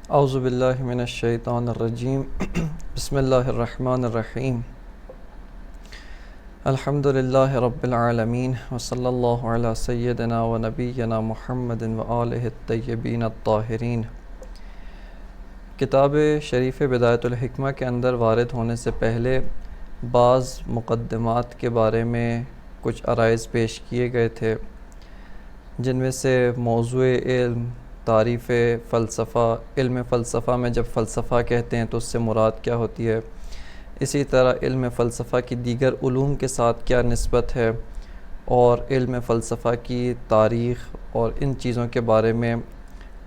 اعوذ باللہ من الشیطان الرجیم بسم اللہ الرحمن الرحیم الحمد للہ رب العالمین وصلی اللہ علی سیدنا و نبینا محمد و آلہ الطیبین الطاہرین۔ کتاب شریف بدایت الحکمہ کے اندر وارد ہونے سے پہلے بعض مقدمات کے بارے میں کچھ عرائض پیش کیے گئے تھے، جن میں سے موضوع علم، تعریف فلسفہ، علم فلسفہ میں جب فلسفہ کہتے ہیں تو اس سے مراد کیا ہوتی ہے، اسی طرح علم فلسفہ کی دیگر علوم کے ساتھ کیا نسبت ہے، اور علم فلسفہ کی تاریخ اور ان چیزوں کے بارے میں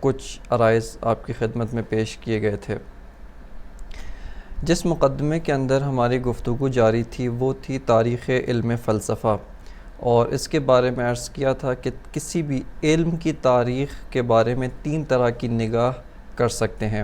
کچھ عرائض آپ کی خدمت میں پیش کیے گئے تھے۔ جس مقدمے کے اندر ہماری گفتگو جاری تھی وہ تھی تاریخ علم فلسفہ، اور اس کے بارے میں عرض کیا تھا کہ کسی بھی علم کی تاریخ کے بارے میں 3 طرح کی نگاہ کر سکتے ہیں۔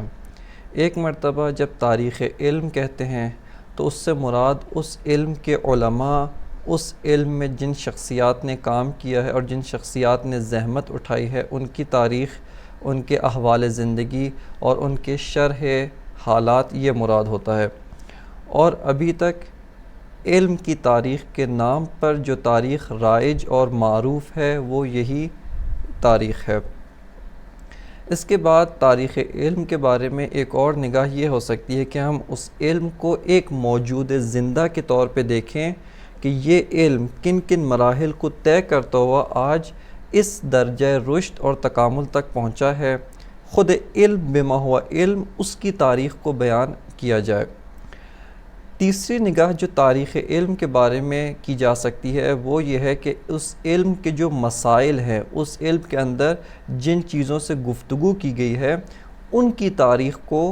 ایک مرتبہ جب تاریخ علم کہتے ہیں تو اس سے مراد اس علم کے علماء، اس علم میں جن شخصیات نے کام کیا ہے اور جن شخصیات نے زحمت اٹھائی ہے، ان کی تاریخ، ان کے احوال زندگی اور ان کے شرح حالات، یہ مراد ہوتا ہے۔ اور ابھی تک علم کی تاریخ کے نام پر جو تاریخ رائج اور معروف ہے وہ یہی تاریخ ہے۔ اس کے بعد تاریخ علم کے بارے میں ایک اور نگاہ یہ ہو سکتی ہے کہ ہم اس علم کو ایک موجود زندہ کے طور پہ دیکھیں کہ یہ علم کن کن مراحل کو طے کرتا ہوا آج اس درجہ رشد اور تکامل تک پہنچا ہے۔ خود علم بما ہوا علم، اس کی تاریخ کو بیان کیا جائے۔ تیسری نگاہ جو تاریخ علم کے بارے میں کی جا سکتی ہے وہ یہ ہے کہ اس علم کے جو مسائل ہیں، اس علم کے اندر جن چیزوں سے گفتگو کی گئی ہے، ان کی تاریخ کو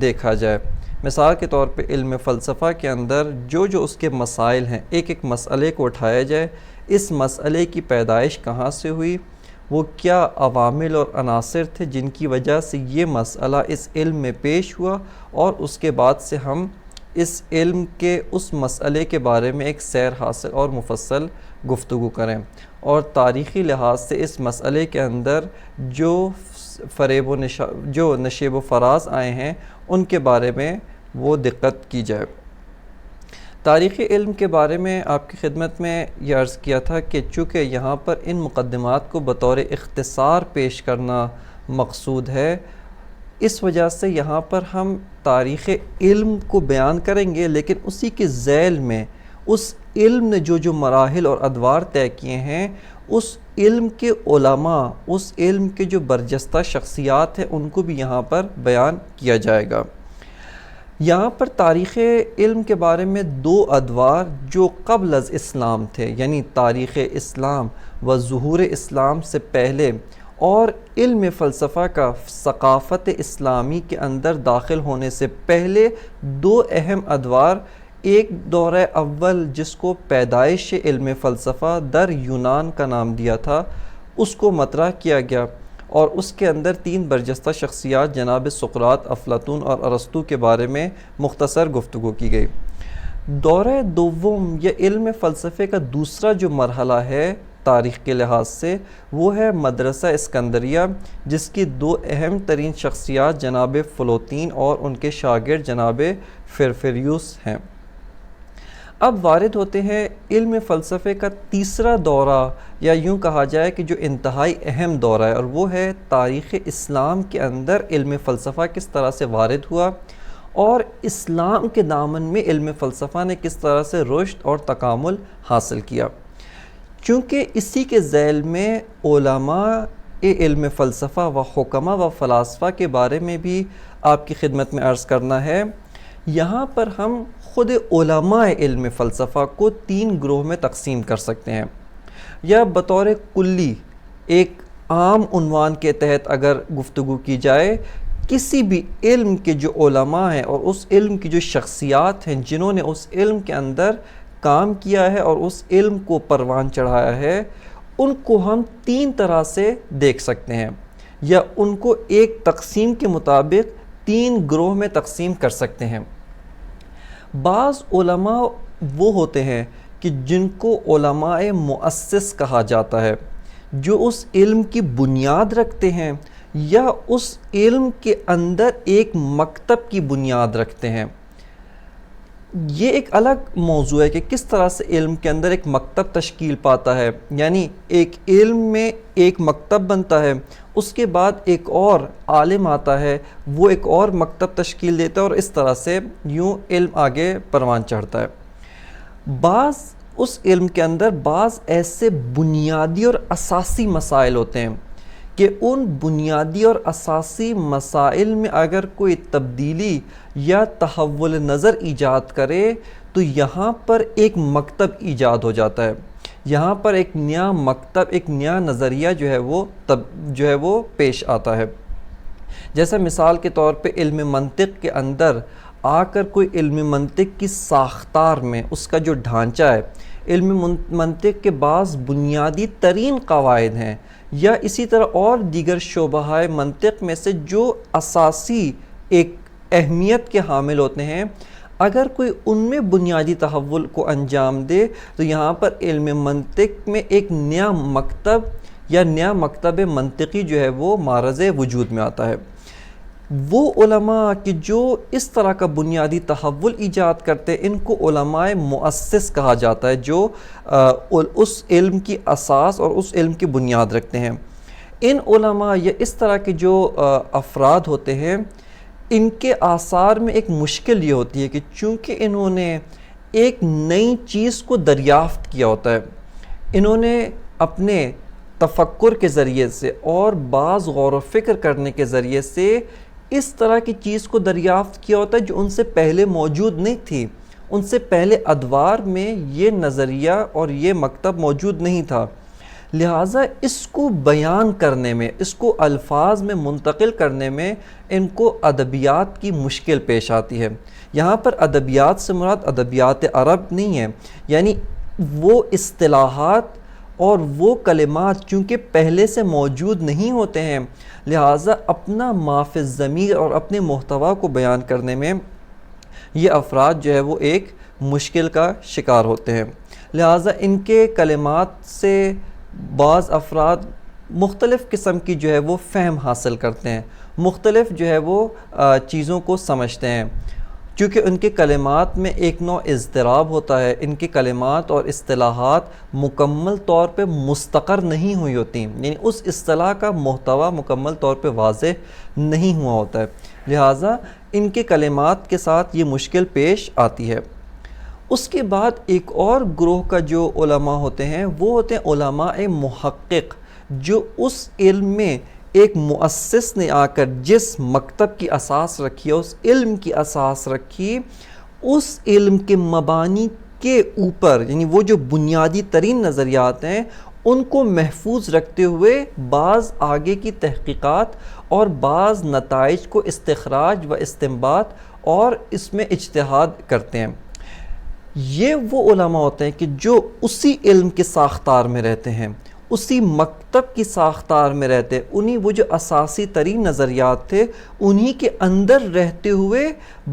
دیکھا جائے۔ مثال کے طور پہ علم فلسفہ کے اندر جو اس کے مسائل ہیں، ایک ایک مسئلے کو اٹھایا جائے، اس مسئلے کی پیدائش کہاں سے ہوئی، وہ کیا عوامل اور عناصر تھے جن کی وجہ سے یہ مسئلہ اس علم میں پیش ہوا، اور اس کے بعد سے ہم اس علم کے اس مسئلے کے بارے میں ایک سیر حاصل اور مفصل گفتگو کریں، اور تاریخی لحاظ سے اس مسئلے کے اندر جو نشیب و فراز آئے ہیں ان کے بارے میں وہ دقت کی جائے۔ تاریخی علم کے بارے میں آپ کی خدمت میں یہ عرض کیا تھا کہ چونکہ یہاں پر ان مقدمات کو بطور اختصار پیش کرنا مقصود ہے، اس وجہ سے یہاں پر ہم تاریخ علم کو بیان کریں گے، لیکن اسی کے ذیل میں اس علم نے جو مراحل اور ادوار طے کیے ہیں، اس علم کے علماء، اس علم کے جو برجستہ شخصیات ہیں، ان کو بھی یہاں پر بیان کیا جائے گا۔ یہاں پر تاریخ علم کے بارے میں 2 ادوار جو قبل از اسلام تھے، یعنی تاریخ اسلام و ظہور اسلام سے پہلے، اور علم فلسفہ کا ثقافت اسلامی کے اندر داخل ہونے سے پہلے 2 اہم ادوار، ایک دورہ اول جس کو پیدائش علم فلسفہ در یونان کا نام دیا تھا، اس کو مطرح کیا گیا، اور اس کے اندر 3 برجستہ شخصیات جناب سقراط، افلاطون اور ارسطو کے بارے میں مختصر گفتگو کی گئی۔ دورہ دوم یا علم فلسفے کا دوسرا جو مرحلہ ہے تاریخ کے لحاظ سے، وہ ہے مدرسہ اسکندریہ، جس کی 2 اہم ترین شخصیات جناب فلوطین اور ان کے شاگرد جناب فرفریوس ہیں۔ اب وارد ہوتے ہیں علم فلسفے کا تیسرا دورہ، یا یوں کہا جائے کہ جو انتہائی اہم دورہ ہے، اور وہ ہے تاریخ اسلام کے اندر علم فلسفہ کس طرح سے وارد ہوا، اور اسلام کے دامن میں علم فلسفہ نے کس طرح سے رشد اور تکامل حاصل کیا۔ چونکہ اسی کے ذیل میں علماء علم فلسفہ و حکماء و فلاسفہ کے بارے میں بھی آپ کی خدمت میں عرض کرنا ہے، یہاں پر ہم خود علماء علم فلسفہ کو 3 گروہ میں تقسیم کر سکتے ہیں، یا بطور کلی ایک عام عنوان کے تحت اگر گفتگو کی جائے، کسی بھی علم کے جو علماء ہیں اور اس علم کی جو شخصیات ہیں جنہوں نے اس علم کے اندر کام کیا ہے اور اس علم کو پروان چڑھایا ہے، ان کو ہم 3 طرح سے دیکھ سکتے ہیں، یا ان کو ایک تقسیم کے مطابق 3 گروہ میں تقسیم کر سکتے ہیں۔ بعض علماء وہ ہوتے ہیں کہ جن کو علماء مؤسس کہا جاتا ہے، جو اس علم کی بنیاد رکھتے ہیں، یا اس علم کے اندر ایک مکتب کی بنیاد رکھتے ہیں۔ یہ ایک الگ موضوع ہے کہ کس طرح سے علم کے اندر ایک مکتب تشکیل پاتا ہے، یعنی ایک علم میں ایک مکتب بنتا ہے، اس کے بعد ایک اور عالم آتا ہے، وہ ایک اور مکتب تشکیل دیتا ہے، اور اس طرح سے یوں علم آگے پروان چڑھتا ہے۔ اس علم کے اندر بعض ایسے بنیادی اور اساسی مسائل ہوتے ہیں کہ ان بنیادی اور اساسی مسائل میں اگر کوئی تبدیلی یا تحول نظر ایجاد کرے تو یہاں پر ایک مکتب ایجاد ہو جاتا ہے، یہاں پر ایک نیا مکتب، ایک نیا نظریہ جو ہے وہ پیش آتا ہے۔ جیسا مثال کے طور پہ علم منطق کے اندر آ کر کوئی علم منطق کی ساختار میں اس کا جو ڈھانچہ ہے، علم منطق کے بعض بنیادی ترین قواعد ہیں، یا اسی طرح اور دیگر شعبہ منطق میں سے جو اساسی ایک اہمیت کے حامل ہوتے ہیں، اگر کوئی ان میں بنیادی تحول کو انجام دے تو یہاں پر علم منطق میں ایک نیا مکتب یا نیا مکتب منطقی جو ہے وہ معرض وجود میں آتا ہے۔ وہ علماء کہ جو اس طرح کا بنیادی تحول ایجاد کرتے ہیں، ان کو علماء مؤسس کہا جاتا ہے، جو اس علم کی اساس اور اس علم کی بنیاد رکھتے ہیں۔ ان علماء یا اس طرح کے جو افراد ہوتے ہیں، ان کے آثار میں ایک مشکل یہ ہوتی ہے کہ چونکہ انہوں نے ایک نئی چیز کو دریافت کیا ہوتا ہے، انہوں نے اپنے تفکر کے ذریعے سے اور بعض غور و فکر کرنے کے ذریعے سے اس طرح کی چیز کو دریافت کیا ہوتا ہے جو ان سے پہلے موجود نہیں تھی، ان سے پہلے ادوار میں یہ نظریہ اور یہ مکتب موجود نہیں تھا، لہٰذا اس کو بیان کرنے میں، اس کو الفاظ میں منتقل کرنے میں ان کو ادبیات کی مشکل پیش آتی ہے۔ یہاں پر ادبیات سے مراد ادبیات عرب نہیں ہے، یعنی وہ اصطلاحات اور وہ کلمات چونکہ پہلے سے موجود نہیں ہوتے ہیں، لہٰذا اپنا ما فی الضمیر اور اپنے محتوا کو بیان کرنے میں یہ افراد جو ہے وہ ایک مشکل کا شکار ہوتے ہیں۔ لہٰذا ان کے کلمات سے بعض افراد مختلف قسم کی جو ہے وہ فہم حاصل کرتے ہیں، مختلف جو ہے وہ چیزوں کو سمجھتے ہیں، چونکہ ان کے کلمات میں ایک نوع اضطراب ہوتا ہے، ان کے کلمات اور اصطلاحات مکمل طور پہ مستقر نہیں ہوئی ہوتی، یعنی اس اصطلاح کا محتوا مکمل طور پہ واضح نہیں ہوا ہوتا ہے، لہٰذا ان کے کلمات کے ساتھ یہ مشکل پیش آتی ہے۔ اس کے بعد ایک اور گروہ کا جو علماء ہوتے ہیں وہ ہوتے ہیں علماء محقق، جو اس علم میں ایک مؤسس نے آ کر جس مکتب کی اساس رکھی ہے، اس علم کی اساس رکھی، اس علم کے مبانی کے اوپر، یعنی وہ جو بنیادی ترین نظریات ہیں ان کو محفوظ رکھتے ہوئے بعض آگے کی تحقیقات اور بعض نتائج کو استخراج و استنباط اور اس میں اجتہاد کرتے ہیں۔ یہ وہ علماء ہوتے ہیں کہ جو اسی علم کے ساختار میں رہتے ہیں، اسی مکتب کی ساختار میں رہتے ہیں، انہی وہ جو اساسی ترین نظریات تھے انہی کے اندر رہتے ہوئے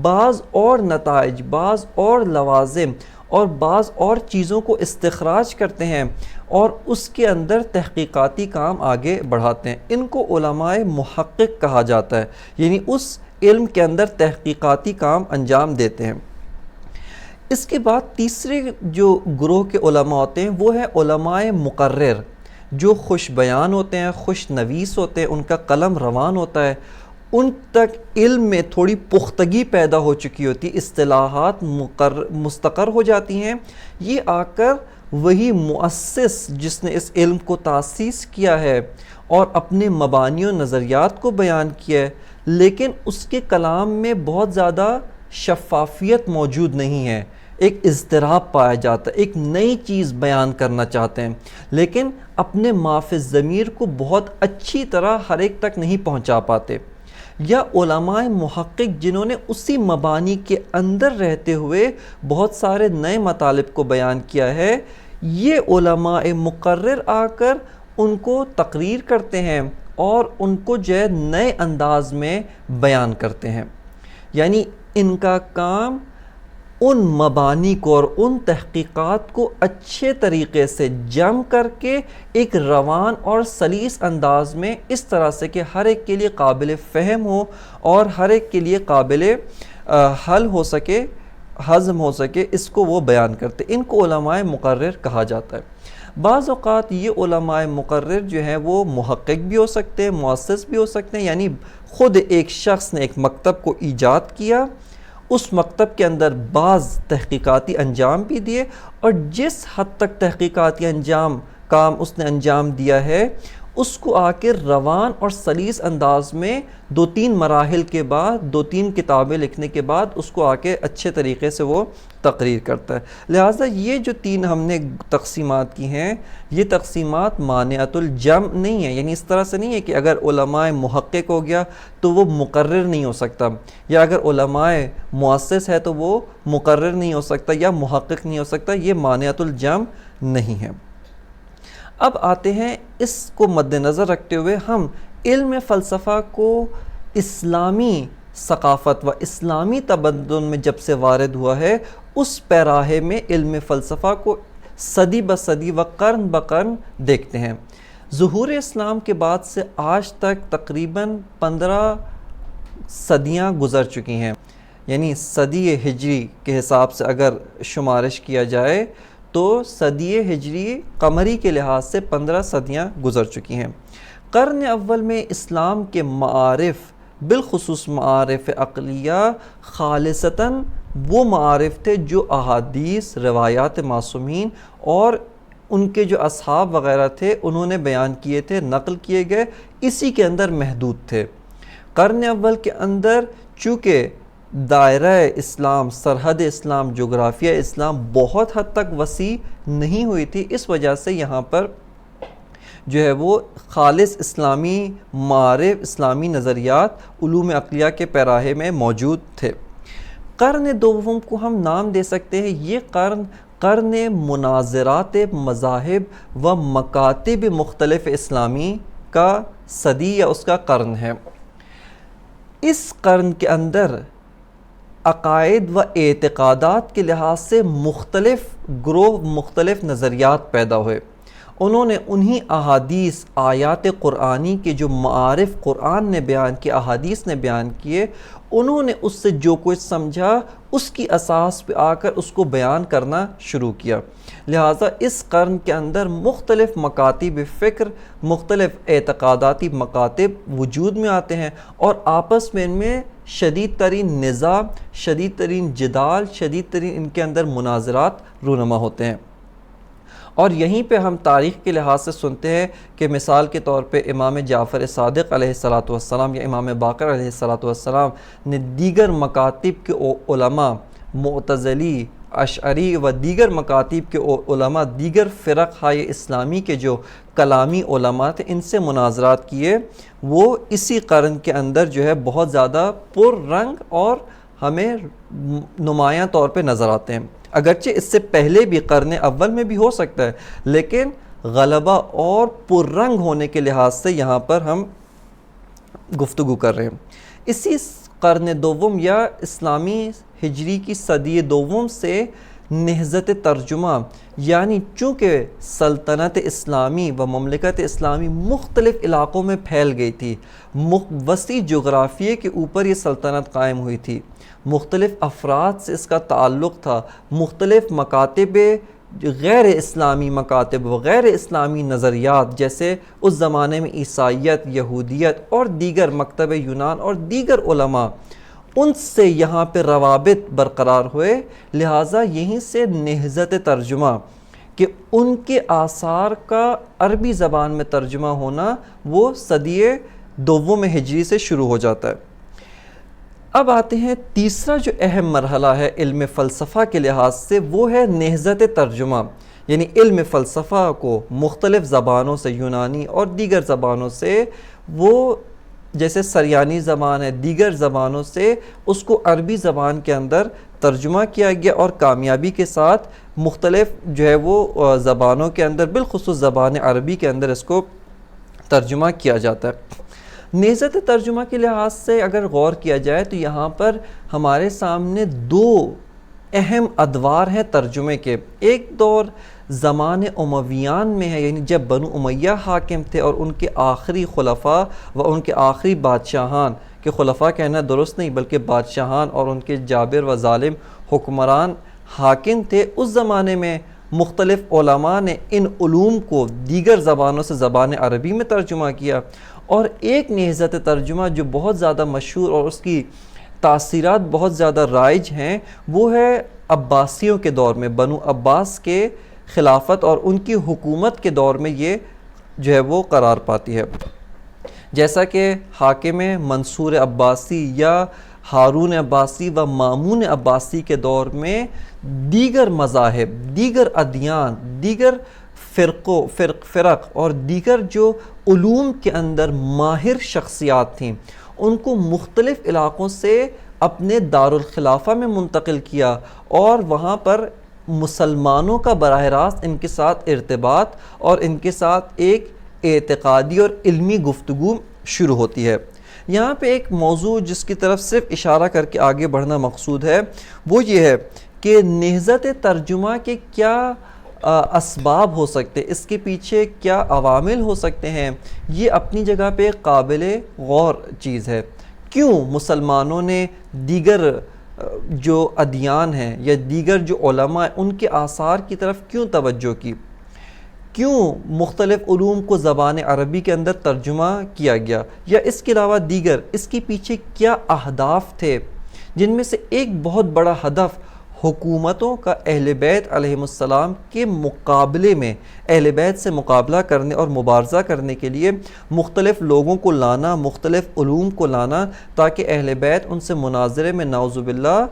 بعض اور نتائج، بعض اور لوازم اور بعض اور چیزوں کو استخراج کرتے ہیں اور اس کے اندر تحقیقاتی کام آگے بڑھاتے ہیں۔ ان کو علماء محقق کہا جاتا ہے، یعنی اس علم کے اندر تحقیقاتی کام انجام دیتے ہیں۔ اس کے بعد تیسرے جو گروہ کے علماء ہوتے ہیں وہ ہیں علماء مقرر، جو خوش بیان ہوتے ہیں، خوش نویس ہوتے ہیں، ان کا قلم روان ہوتا ہے، ان تک علم میں تھوڑی پختگی پیدا ہو چکی ہوتی، اصطلاحات مستقر ہو جاتی ہیں، یہ آ کر وہی مؤسس جس نے اس علم کو تاسیس کیا ہے اور اپنے مبانی و نظریات کو بیان کیا ہے، لیکن اس کے کلام میں بہت زیادہ شفافیت موجود نہیں ہے، ایک اضطراب پایا جاتا ہے، ایک نئی چیز بیان کرنا چاہتے ہیں لیکن اپنے ما فی الضمیر کو بہت اچھی طرح ہر ایک تک نہیں پہنچا پاتے۔ یا علماء محقق جنہوں نے اسی مبانی کے اندر رہتے ہوئے بہت سارے نئے مطالب کو بیان کیا ہے، یہ علماء مقرر آ کر ان کو تقریر کرتے ہیں اور ان کو جو ہے نئے انداز میں بیان کرتے ہیں، یعنی ان کا کام ان مبانی کو اور ان تحقیقات کو اچھے طریقے سے جم کر کے ایک روان اور سلیس انداز میں اس طرح سے کہ ہر ایک کے لیے قابل فہم ہو اور ہر ایک کے لیے قابل حل ہو سکے، ہضم ہو سکے، اس کو وہ بیان کرتے. ان کو علماء مقرر کہا جاتا ہے. بعض اوقات یہ علماء مقرر جو ہیں وہ محقق بھی ہو سکتے ہیں، مؤسس بھی ہو سکتے ہیں، یعنی خود ایک شخص نے ایک مکتب کو ایجاد کیا، اس مکتب کے اندر بعض تحقیقاتی انجام بھی دیے، اور جس حد تک تحقیقاتی کام اس نے انجام دیا ہے اس کو آ کے روان اور سلیس انداز میں 2-3 مراحل کے بعد 2-3 کتابیں لکھنے کے بعد اس کو آ کے اچھے طریقے سے وہ تقریر کرتا ہے. لہٰذا یہ جو 3 ہم نے تقسیمات کی ہیں یہ تقسیمات مانعۃ الجمع نہیں ہیں، یعنی اس طرح سے نہیں ہے کہ اگر علماء محقق ہو گیا تو وہ مقرر نہیں ہو سکتا، یا اگر علماء مؤسس ہے تو وہ مقرر نہیں ہو سکتا یا محقق نہیں ہو سکتا. یہ مانعۃ الجمع نہیں ہے. اب آتے ہیں اس کو مد نظر رکھتے ہوئے ہم علم فلسفہ کو اسلامی ثقافت و اسلامی تمدن میں جب سے وارد ہوا ہے اس پیراہے میں علم فلسفہ کو صدی بصدی و قرن بقرن دیکھتے ہیں. ظہور اسلام کے بعد سے آج تک تقریباً 15 صدیاں گزر چکی ہیں، یعنی صدی ہجری کے حساب سے اگر شمارش کیا جائے تو صدی ہجری قمری کے لحاظ سے 15 صدیاں گزر چکی ہیں. قرن اول میں اسلام کے معارف، بالخصوص معارف عقلیہ، خالصتاً وہ معارف تھے جو احادیث، روایات معصومین اور ان کے جو اصحاب وغیرہ تھے انہوں نے بیان کیے تھے، نقل کیے گئے، اسی کے اندر محدود تھے. قرن اول کے اندر چونکہ دائرہ اسلام، سرحد اسلام، جغرافیہ اسلام بہت حد تک وسیع نہیں ہوئی تھی، اس وجہ سے یہاں پر جو ہے وہ خالص اسلامی معارف، اسلامی نظریات علوم عقلیہ کے پیراہے میں موجود تھے. قرن دوم کو ہم نام دے سکتے ہیں، یہ قرن مناظرات مذاہب و مکاتب مختلف اسلامی کا صدی یا اس کا قرن ہے. اس قرن کے اندر عقائد و اعتقادات کے لحاظ سے مختلف گروہ، مختلف نظریات پیدا ہوئے. انہوں نے انہی احادیث، آیات قرآنی کے جو معارف قرآن نے بیان کیے، احادیث نے بیان کیے، انہوں نے اس سے جو کچھ سمجھا اس کی اساس پہ آ کر اس کو بیان کرنا شروع کیا. لہٰذا اس قرن کے اندر مختلف مکاتب فکر، مختلف اعتقاداتی مکاتب وجود میں آتے ہیں اور آپس میں ان میں شدید ترین نزاع، شدید ترین جدال، شدید ترین ان کے اندر مناظرات رونما ہوتے ہیں. اور یہیں پہ ہم تاریخ کے لحاظ سے سنتے ہیں کہ مثال کے طور پہ امام جعفر صادق علیہ السلام یا امام باقر علیہ السلام نے دیگر مکاتب کے علماء، معتزلی، اشعری و دیگر مکاتب کے علماء، دیگر فرق ہائے اسلامی کے جو کلامی علماء تھے ان سے مناظرات کیے. وہ اسی قرن کے اندر جو ہے بہت زیادہ پر رنگ اور ہمیں نمایاں طور پہ نظر آتے ہیں. اگرچہ اس سے پہلے بھی قرن اول میں بھی ہو سکتا ہے، لیکن غلبہ اور پر رنگ ہونے کے لحاظ سے یہاں پر ہم گفتگو کر رہے ہیں. اسی قرن دوم یا اسلامی ہجری کی صدی دوم سے نہضت ترجمہ، یعنی چونکہ سلطنت اسلامی و مملکت اسلامی مختلف علاقوں میں پھیل گئی تھی، وسیع جغرافیے کے اوپر یہ سلطنت قائم ہوئی تھی، مختلف افراد سے اس کا تعلق تھا، مختلف مکاتب، غیر اسلامی مکاتب و غیر اسلامی نظریات جیسے اس زمانے میں عیسائیت، یہودیت اور دیگر مکتب یونان اور دیگر علماء، ان سے یہاں پہ روابط برقرار ہوئے. لہٰذا یہیں سے نہضت ترجمہ کہ ان کے آثار کا عربی زبان میں ترجمہ ہونا وہ صدی دوم ہجری سے شروع ہو جاتا ہے. اب آتے ہیں تیسرا جو اہم مرحلہ ہے علم فلسفہ کے لحاظ سے، وہ ہے نہضت ترجمہ، یعنی علم فلسفہ کو مختلف زبانوں سے، یونانی اور دیگر زبانوں سے، وہ جیسے سریانی زبان ہے، دیگر زبانوں سے اس کو عربی زبان کے اندر ترجمہ کیا گیا اور کامیابی کے ساتھ مختلف جو ہے وہ زبانوں کے اندر، بالخصوص زبان عربی کے اندر اس کو ترجمہ کیا جاتا ہے. نہضت ترجمہ کے لحاظ سے اگر غور کیا جائے تو یہاں پر ہمارے سامنے دو اہم ادوار ہیں ترجمے کے۔ ایک دور زمان امویان میں ہے، یعنی جب بنو امیہ حاکم تھے اور ان کے آخری خلفاء و ان کے آخری بادشاہان، کہ خلفاء کہنا درست نہیں بلکہ بادشاہان اور ان کے جابر و ظالم حکمران حاکم تھے، اس زمانے میں مختلف علماء نے ان علوم کو دیگر زبانوں سے زبان عربی میں ترجمہ کیا، اور ایک نہضت ترجمہ جو بہت زیادہ مشہور اور اس کی تاثیرات بہت زیادہ رائج ہیں، وہ ہے عباسیوں کے دور میں، بنو عباس کے خلافت اور ان کی حکومت کے دور میں یہ جو ہے وہ قرار پاتی ہے۔ جیسا کہ حاکم منصور عباسی یا ہارون عباسی و مامون عباسی کے دور میں دیگر مذاہب، دیگر ادیان، دیگر فرق اور دیگر جو علوم کے اندر ماہر شخصیات تھیں، ان کو مختلف علاقوں سے اپنے دارالخلافہ میں منتقل کیا، اور وہاں پر مسلمانوں کا براہ راست ان کے ساتھ ارتباط اور ان کے ساتھ ایک اعتقادی اور علمی گفتگو شروع ہوتی ہے۔ یہاں پہ ایک موضوع جس کی طرف صرف اشارہ کر کے آگے بڑھنا مقصود ہے، وہ یہ ہے کہ نہضت ترجمہ کے کیا اسباب ہو سکتے، اس کے پیچھے کیا عوامل ہو سکتے ہیں، یہ اپنی جگہ پہ قابل غور چیز ہے۔ کیوں مسلمانوں نے دیگر جو ادیان ہیں یا دیگر جو علماء ہیں ان کے آثار کی طرف کیوں توجہ کی، کیوں مختلف علوم کو زبان عربی کے اندر ترجمہ کیا گیا، یا اس کے علاوہ دیگر اس کے پیچھے کیا اہداف تھے، جن میں سے ایک بہت بڑا ہدف حکومتوں کا اہل بیت علیہم السلام کے مقابلے میں، اہل بیت سے مقابلہ کرنے اور مبارزہ کرنے کے لیے مختلف لوگوں کو لانا، مختلف علوم کو لانا، تاکہ اہل بیت ان سے مناظرے میں نعوذ باللہ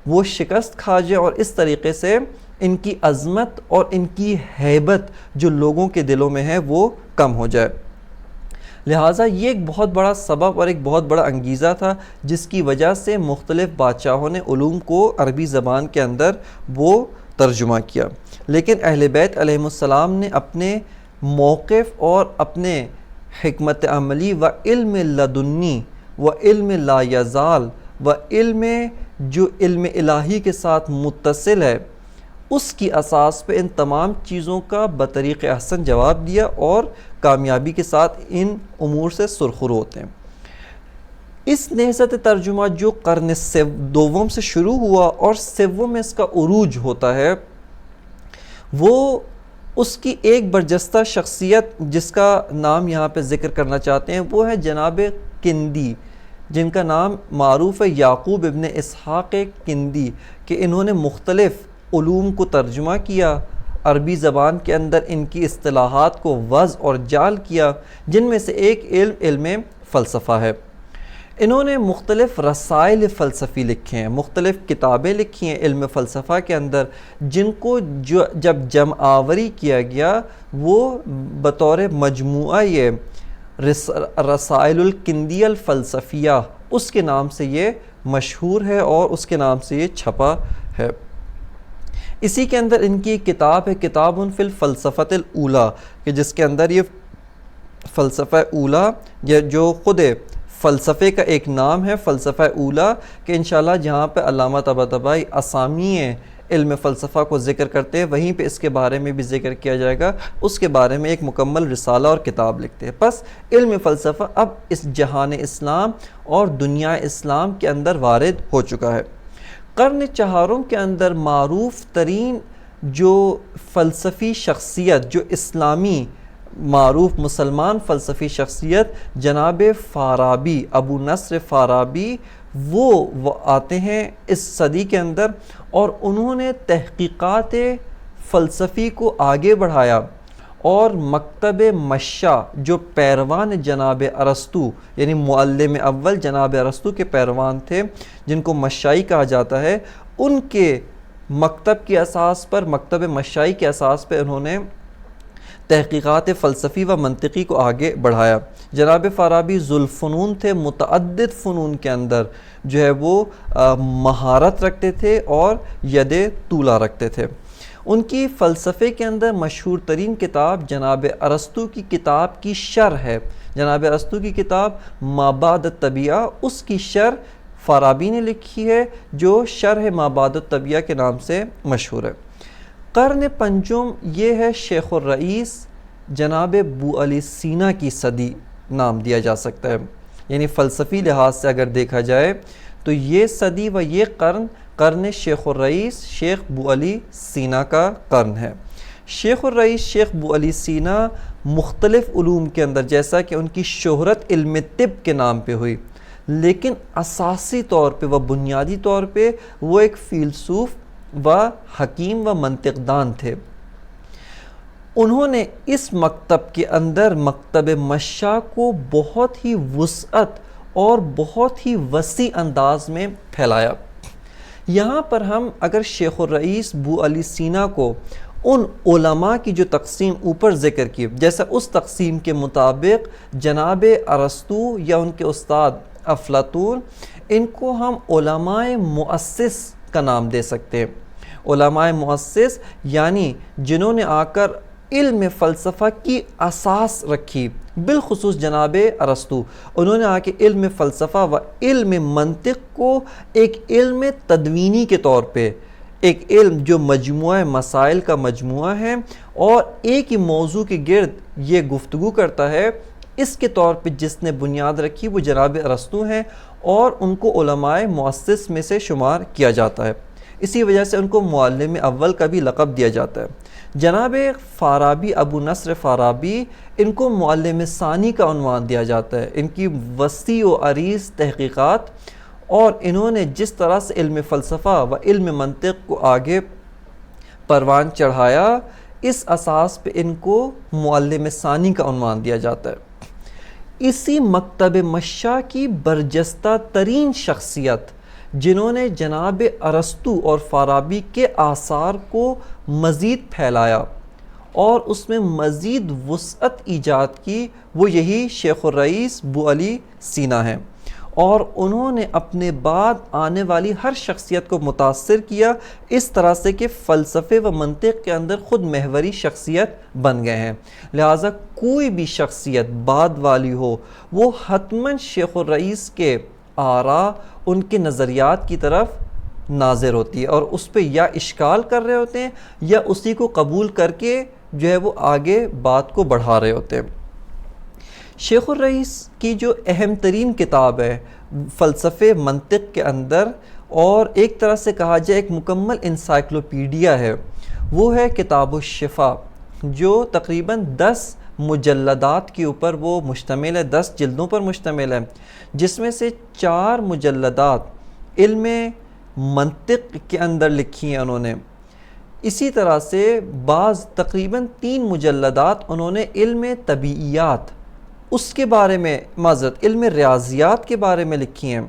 وہ شکست کھا جائے، اور اس طریقے سے ان کی عظمت اور ان کی ہیبت جو لوگوں کے دلوں میں ہے وہ کم ہو جائے۔ لہٰذا یہ ایک بہت بڑا سبب اور ایک بہت بڑا انگیزہ تھا جس کی وجہ سے مختلف بادشاہوں نے علوم کو عربی زبان کے اندر وہ ترجمہ کیا، لیکن اہل بیت علیہم السلام نے اپنے موقف اور اپنے حکمت عملی و علم لدنی و علم لا یزال و علم جو علم الہی کے ساتھ متصل ہے، اس کی اساس پہ ان تمام چیزوں کا بطریق احسن جواب دیا اور کامیابی کے ساتھ ان امور سے سرخرو ہوتے ہیں۔ اس نہضت ترجمہ جو قرن دوم سے شروع ہوا اور سوم میں اس کا عروج ہوتا ہے، وہ اس کی ایک برجستہ شخصیت جس کا نام یہاں پہ ذکر کرنا چاہتے ہیں وہ ہے جناب کندی، جن کا نام معروف ہے یعقوب ابن اسحاق کندی، کہ انہوں نے مختلف علوم کو ترجمہ کیا، عربی زبان کے اندر ان کی اصطلاحات کو وضع اور جعل کیا، جن میں سے ایک علم فلسفہ ہے۔ انہوں نے مختلف رسائل فلسفی لکھے ہیں، مختلف کتابیں لکھی ہیں علم فلسفہ کے اندر، جن کو جب جمع آوری کیا گیا وہ بطور مجموعہ یہ رسائل الکندی الفلسفیہ اس کے نام سے یہ مشہور ہے اور اس کے نام سے یہ چھپا ہے۔ اسی کے اندر ان کی کتاب ہے کتاب فی الفلسفۃ الاولی، کہ جس کے اندر یہ فلسفہ اولا یا جو خود فلسفے کا ایک نام ہے فلسفہ اولا، کہ انشاءاللہ جہاں پہ علامہ طباطبائی اسامی علم فلسفہ کو ذکر کرتے ہیں وہیں پہ اس کے بارے میں بھی ذکر کیا جائے گا، اس کے بارے میں ایک مکمل رسالہ اور کتاب لکھتے ہیں۔ پس علم فلسفہ اب اس جہان اسلام اور دنیا اسلام کے اندر وارد ہو چکا ہے۔ قرن چہارم کے اندر معروف ترین جو فلسفی شخصیت، جو اسلامی معروف مسلمان فلسفی شخصیت جناب فارابی، ابو نصر فارابی، وہ آتے ہیں اس صدی کے اندر، اور انہوں نے تحقیقات فلسفی کو آگے بڑھایا، اور مکتب مشا جو پیروان جناب ارسطو یعنی معلم اول جناب ارسطو کے پیروان تھے، جن کو مشائی کہا جاتا ہے، ان کے مکتب کی اساس پر، مکتب مشائی کے اساس پہ انہوں نے تحقیقات فلسفی و منطقی کو آگے بڑھایا۔ جناب فارابی ذوالفنون تھے، متعدد فنون کے اندر جو ہے وہ مہارت رکھتے تھے اور ید طولہ رکھتے تھے۔ ان کی فلسفے کے اندر مشہور ترین کتاب جناب ارسطو کی کتاب کی شرح ہے، جناب ارسطو کی کتاب ما بعد الطبیعہ، اس کی شرح فارابی نے لکھی ہے جو شرح مابعد الطبیعہ کے نام سے مشہور ہے۔ قرن پنجم یہ ہے شیخ الرئیس جناب ابو علی سینا کی صدی نام دیا جا سکتا ہے، یعنی فلسفی لحاظ سے اگر دیکھا جائے تو یہ صدی و یہ قرن شیخ الرئیس شیخ ابو علی سینا کا قرن ہے۔ شیخ الرئیس شیخ ابو علی سینا مختلف علوم کے اندر، جیسا کہ ان کی شہرت علم طب کے نام پہ ہوئی، لیکن اساسی طور پہ و بنیادی طور پہ وہ ایک فیلسوف و حکیم و منطق دان تھے۔ انہوں نے اس مکتب کے اندر مکتب مشاء کو بہت ہی وسعت اور بہت ہی وسیع انداز میں پھیلایا۔ یہاں پر ہم اگر شیخ الرئیس ابو علی سینا کو ان علماء کی جو تقسیم اوپر ذکر کی، جیسا اس تقسیم کے مطابق جناب ارسطو یا ان کے استاد افلاطون، ان کو ہم علماء مؤسس کا نام دے سکتے ہیں۔ علماء مؤسس یعنی جنہوں نے آ کر علم فلسفہ کی اساس رکھی، بالخصوص جناب ارسطو، انہوں نے آ کے علم فلسفہ و علم منطق کو ایک علم تدوینی کے طور پہ، ایک علم جو مجموعہ مسائل کا مجموعہ ہے اور ایک ہی موضوع کے گرد یہ گفتگو کرتا ہے، اس کے طور پہ جس نے بنیاد رکھی وہ جناب ارسطو ہیں، اور ان کو علماء مؤسس میں سے شمار کیا جاتا ہے۔ اسی وجہ سے ان کو معلم اول کا بھی لقب دیا جاتا ہے۔ جناب فارابی، ابو نصر فارابی، ان کو معلم ثانی کا عنوان دیا جاتا ہے۔ ان کی وسیع و عریض تحقیقات اور انہوں نے جس طرح سے علم فلسفہ و علم منطق کو آگے پروان چڑھایا، اس اساس پہ ان کو معلم ثانی کا عنوان دیا جاتا ہے۔ اسی مکتب مشاء کی برجستہ ترین شخصیت جنہوں نے جناب ارسطو اور فارابی کے آثار کو مزید پھیلایا اور اس میں مزید وسعت ایجاد کی، وہ یہی شیخ الرئیس ابو علی سینا ہیں، اور انہوں نے اپنے بعد آنے والی ہر شخصیت کو متاثر کیا، اس طرح سے کہ فلسفے و منطق کے اندر خود محوری شخصیت بن گئے ہیں۔ لہٰذا کوئی بھی شخصیت بعد والی ہو، وہ حتماً شیخ الرئیس کے آراء، ان کے نظریات کی طرف ناظر ہوتی ہے، اور اس پہ یا اشکال کر رہے ہوتے ہیں یا اسی کو قبول کر کے جو ہے وہ آگے بات کو بڑھا رہے ہوتے ہیں۔ شیخ الرئیس کی جو اہم ترین کتاب ہے فلسفے منطق کے اندر، اور ایک طرح سے کہا جائے ایک مکمل انسائکلوپیڈیا ہے، وہ ہے کتاب الشفا، جو تقریباً 10 مجلدات کے اوپر وہ مشتمل ہے، 10 جلدوں پر مشتمل ہے، جس میں سے 4 مجلدات علم منطق کے اندر لکھی ہیں انہوں نے۔ اسی طرح سے بعض تقریباً 3 مجلدات انہوں نے علم طبیعیات، اس کے بارے میں علم ریاضیات کے بارے میں لکھی ہیں۔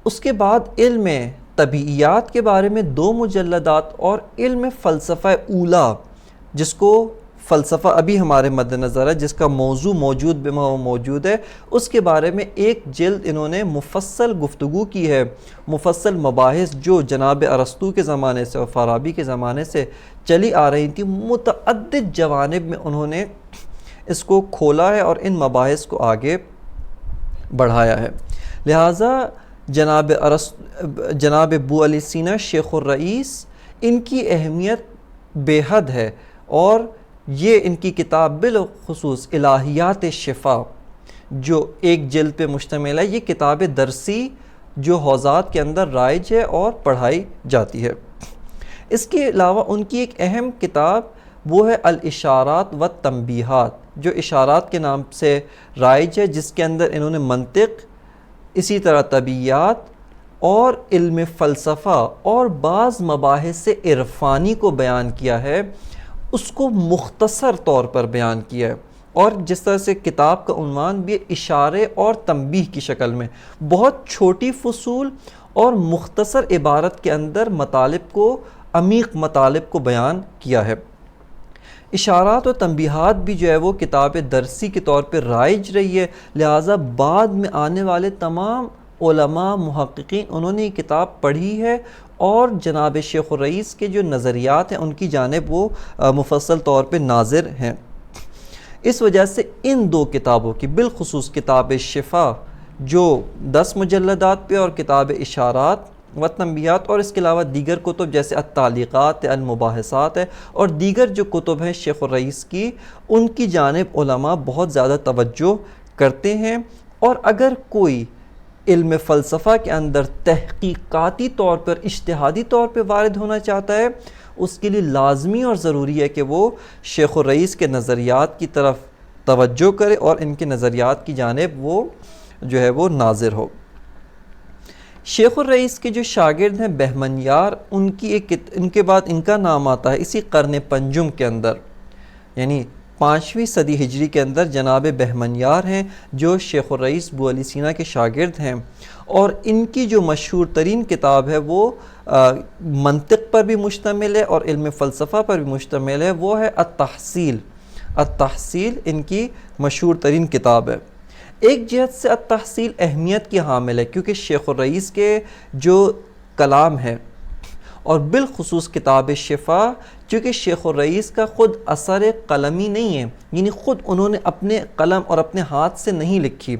اس کے بعد علم طبیعیات کے بارے میں 2 مجلدات، اور علم فلسفہ اولا، جس کو فلسفہ ابھی ہمارے مد نظر ہے، جس کا موضوع موجود ہے، اس کے بارے میں 1 جلد انہوں نے مفصل گفتگو کی ہے، مفصل مباحث جو جناب ارسطو کے زمانے سے اور فارابی کے زمانے سے چلی آ رہی تھی، متعدد جوانب میں انہوں نے اس کو کھولا ہے اور ان مباحث کو آگے بڑھایا ہے۔ لہٰذا جناب ابو علی سینا شیخ الرئیس، ان کی اہمیت بے حد ہے، اور یہ ان کی کتاب بالخصوص الہیات شفا جو 1 جلد پہ مشتمل ہے، یہ کتاب درسی جو حوزات کے اندر رائج ہے اور پڑھائی جاتی ہے۔ اس کے علاوہ ان کی ایک اہم کتاب وہ ہے الاشارات و تنبیہات، جو اشارات کے نام سے رائج ہے، جس کے اندر انہوں نے منطق، اسی طرح طبیعیات اور علم فلسفہ اور بعض مباحث عرفانی کو بیان کیا ہے، اس کو مختصر طور پر بیان کیا ہے، اور جس طرح سے کتاب کا عنوان بھی اشارے اور تنبیہ کی شکل میں، بہت چھوٹی فصول اور مختصر عبارت کے اندر مطالب کو، عمیق مطالب کو بیان کیا ہے۔ اشارات و تنبیہات بھی جو ہے وہ کتاب درسی کے طور پہ رائج رہی ہے، لہٰذا بعد میں آنے والے تمام علماء محققین انہوں نے یہ کتاب پڑھی ہے، اور جناب شیخ الرئیس کے جو نظریات ہیں ان کی جانب وہ مفصل طور پہ ناظر ہیں۔ اس وجہ سے ان 2 کتابوں کی، بالخصوص کتاب شفا جو 10 مجلدات پہ اور کتاب اشارات و تنبیہات، اور اس کے علاوہ دیگر کتب جیسے التعلیقات، المباحثات ہے، اور دیگر جو کتب ہیں شیخ الرئیس کی، ان کی جانب علماء بہت زیادہ توجہ کرتے ہیں۔ اور اگر کوئی علم فلسفہ کے اندر تحقیقاتی طور پر، اجتہادی طور پہ وارد ہونا چاہتا ہے، اس کے لیے لازمی اور ضروری ہے کہ وہ شیخ الرئیس کے نظریات کی طرف توجہ کرے اور ان کے نظریات کی جانب وہ جو ہے وہ ناظر ہو۔ شیخ الرئیس کے جو شاگرد ہیں بہمنیار، ان کے بعد ان کا نام آتا ہے اسی قرن پنجم کے اندر، یعنی 5ویں صدی ہجری کے اندر جناب بہمنیار ہیں جو شیخ الرئیس ابو علی سینا کے شاگرد ہیں، اور ان کی جو مشہور ترین کتاب ہے وہ منطق پر بھی مشتمل ہے اور علم فلسفہ پر بھی مشتمل ہے، وہ ہے التحصیل۔ التحصیل ان کی مشہور ترین کتاب ہے۔ ایک جہت سے التحصیل اہمیت کی حامل ہے کیونکہ شیخ الرئیس کے جو کلام ہے، اور بالخصوص کتاب شفا، چونکہ شیخ الرئیس کا خود اثر قلمی نہیں ہے، یعنی خود انہوں نے اپنے قلم اور اپنے ہاتھ سے نہیں لکھی،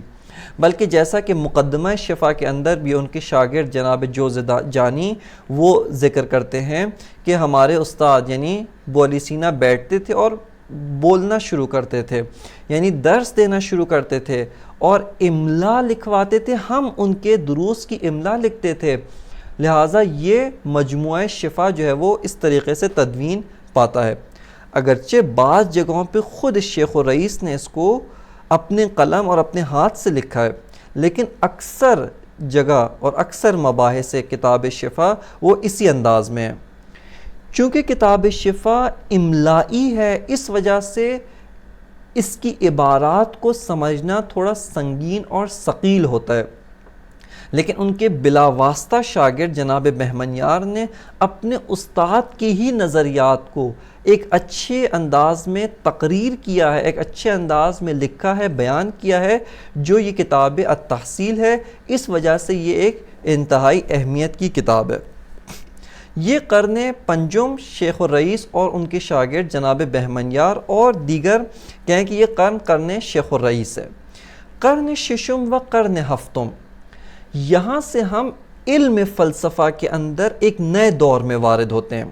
بلکہ جیسا کہ مقدمہ شفا کے اندر بھی ان کے شاگرد جناب جوز جانی وہ ذکر کرتے ہیں کہ ہمارے استاد یعنی ابو علی سینا بیٹھتے تھے اور بولنا شروع کرتے تھے، یعنی درس دینا شروع کرتے تھے اور املا لکھواتے تھے، ہم ان کے دروس کی املا لکھتے تھے، لہٰذا یہ مجموعہ شفا جو ہے وہ اس طریقے سے تدوین پاتا ہے۔ اگرچہ بعض جگہوں پہ خود شیخ الرئیس نے اس کو اپنے قلم اور اپنے ہاتھ سے لکھا ہے، لیکن اکثر جگہ اور اکثر مباحث کتاب شفا وہ اسی انداز میں ہے۔ چونکہ کتاب شفا املائی ہے، اس وجہ سے اس کی عبارات کو سمجھنا تھوڑا سنگین اور ثقیل ہوتا ہے، لیکن ان کے بلا واسطہ شاگرد جناب بہمنیار نے اپنے استاد کے ہی نظریات کو ایک اچھے انداز میں تقریر کیا ہے، ایک اچھے انداز میں لکھا ہے، بیان کیا ہے، جو یہ کتاب التحصیل ہے۔ اس وجہ سے یہ ایک انتہائی اہمیت کی کتاب ہے۔ یہ قرن پنجم شیخ الرئیس اور ان کے شاگرد جناب بہمنیار اور دیگر کہیں کہ یہ قرن شیخ الرئیس ہے۔ قرن ششم و قرن ہفتم، یہاں سے ہم علم فلسفہ کے اندر ایک نئے دور میں وارد ہوتے ہیں۔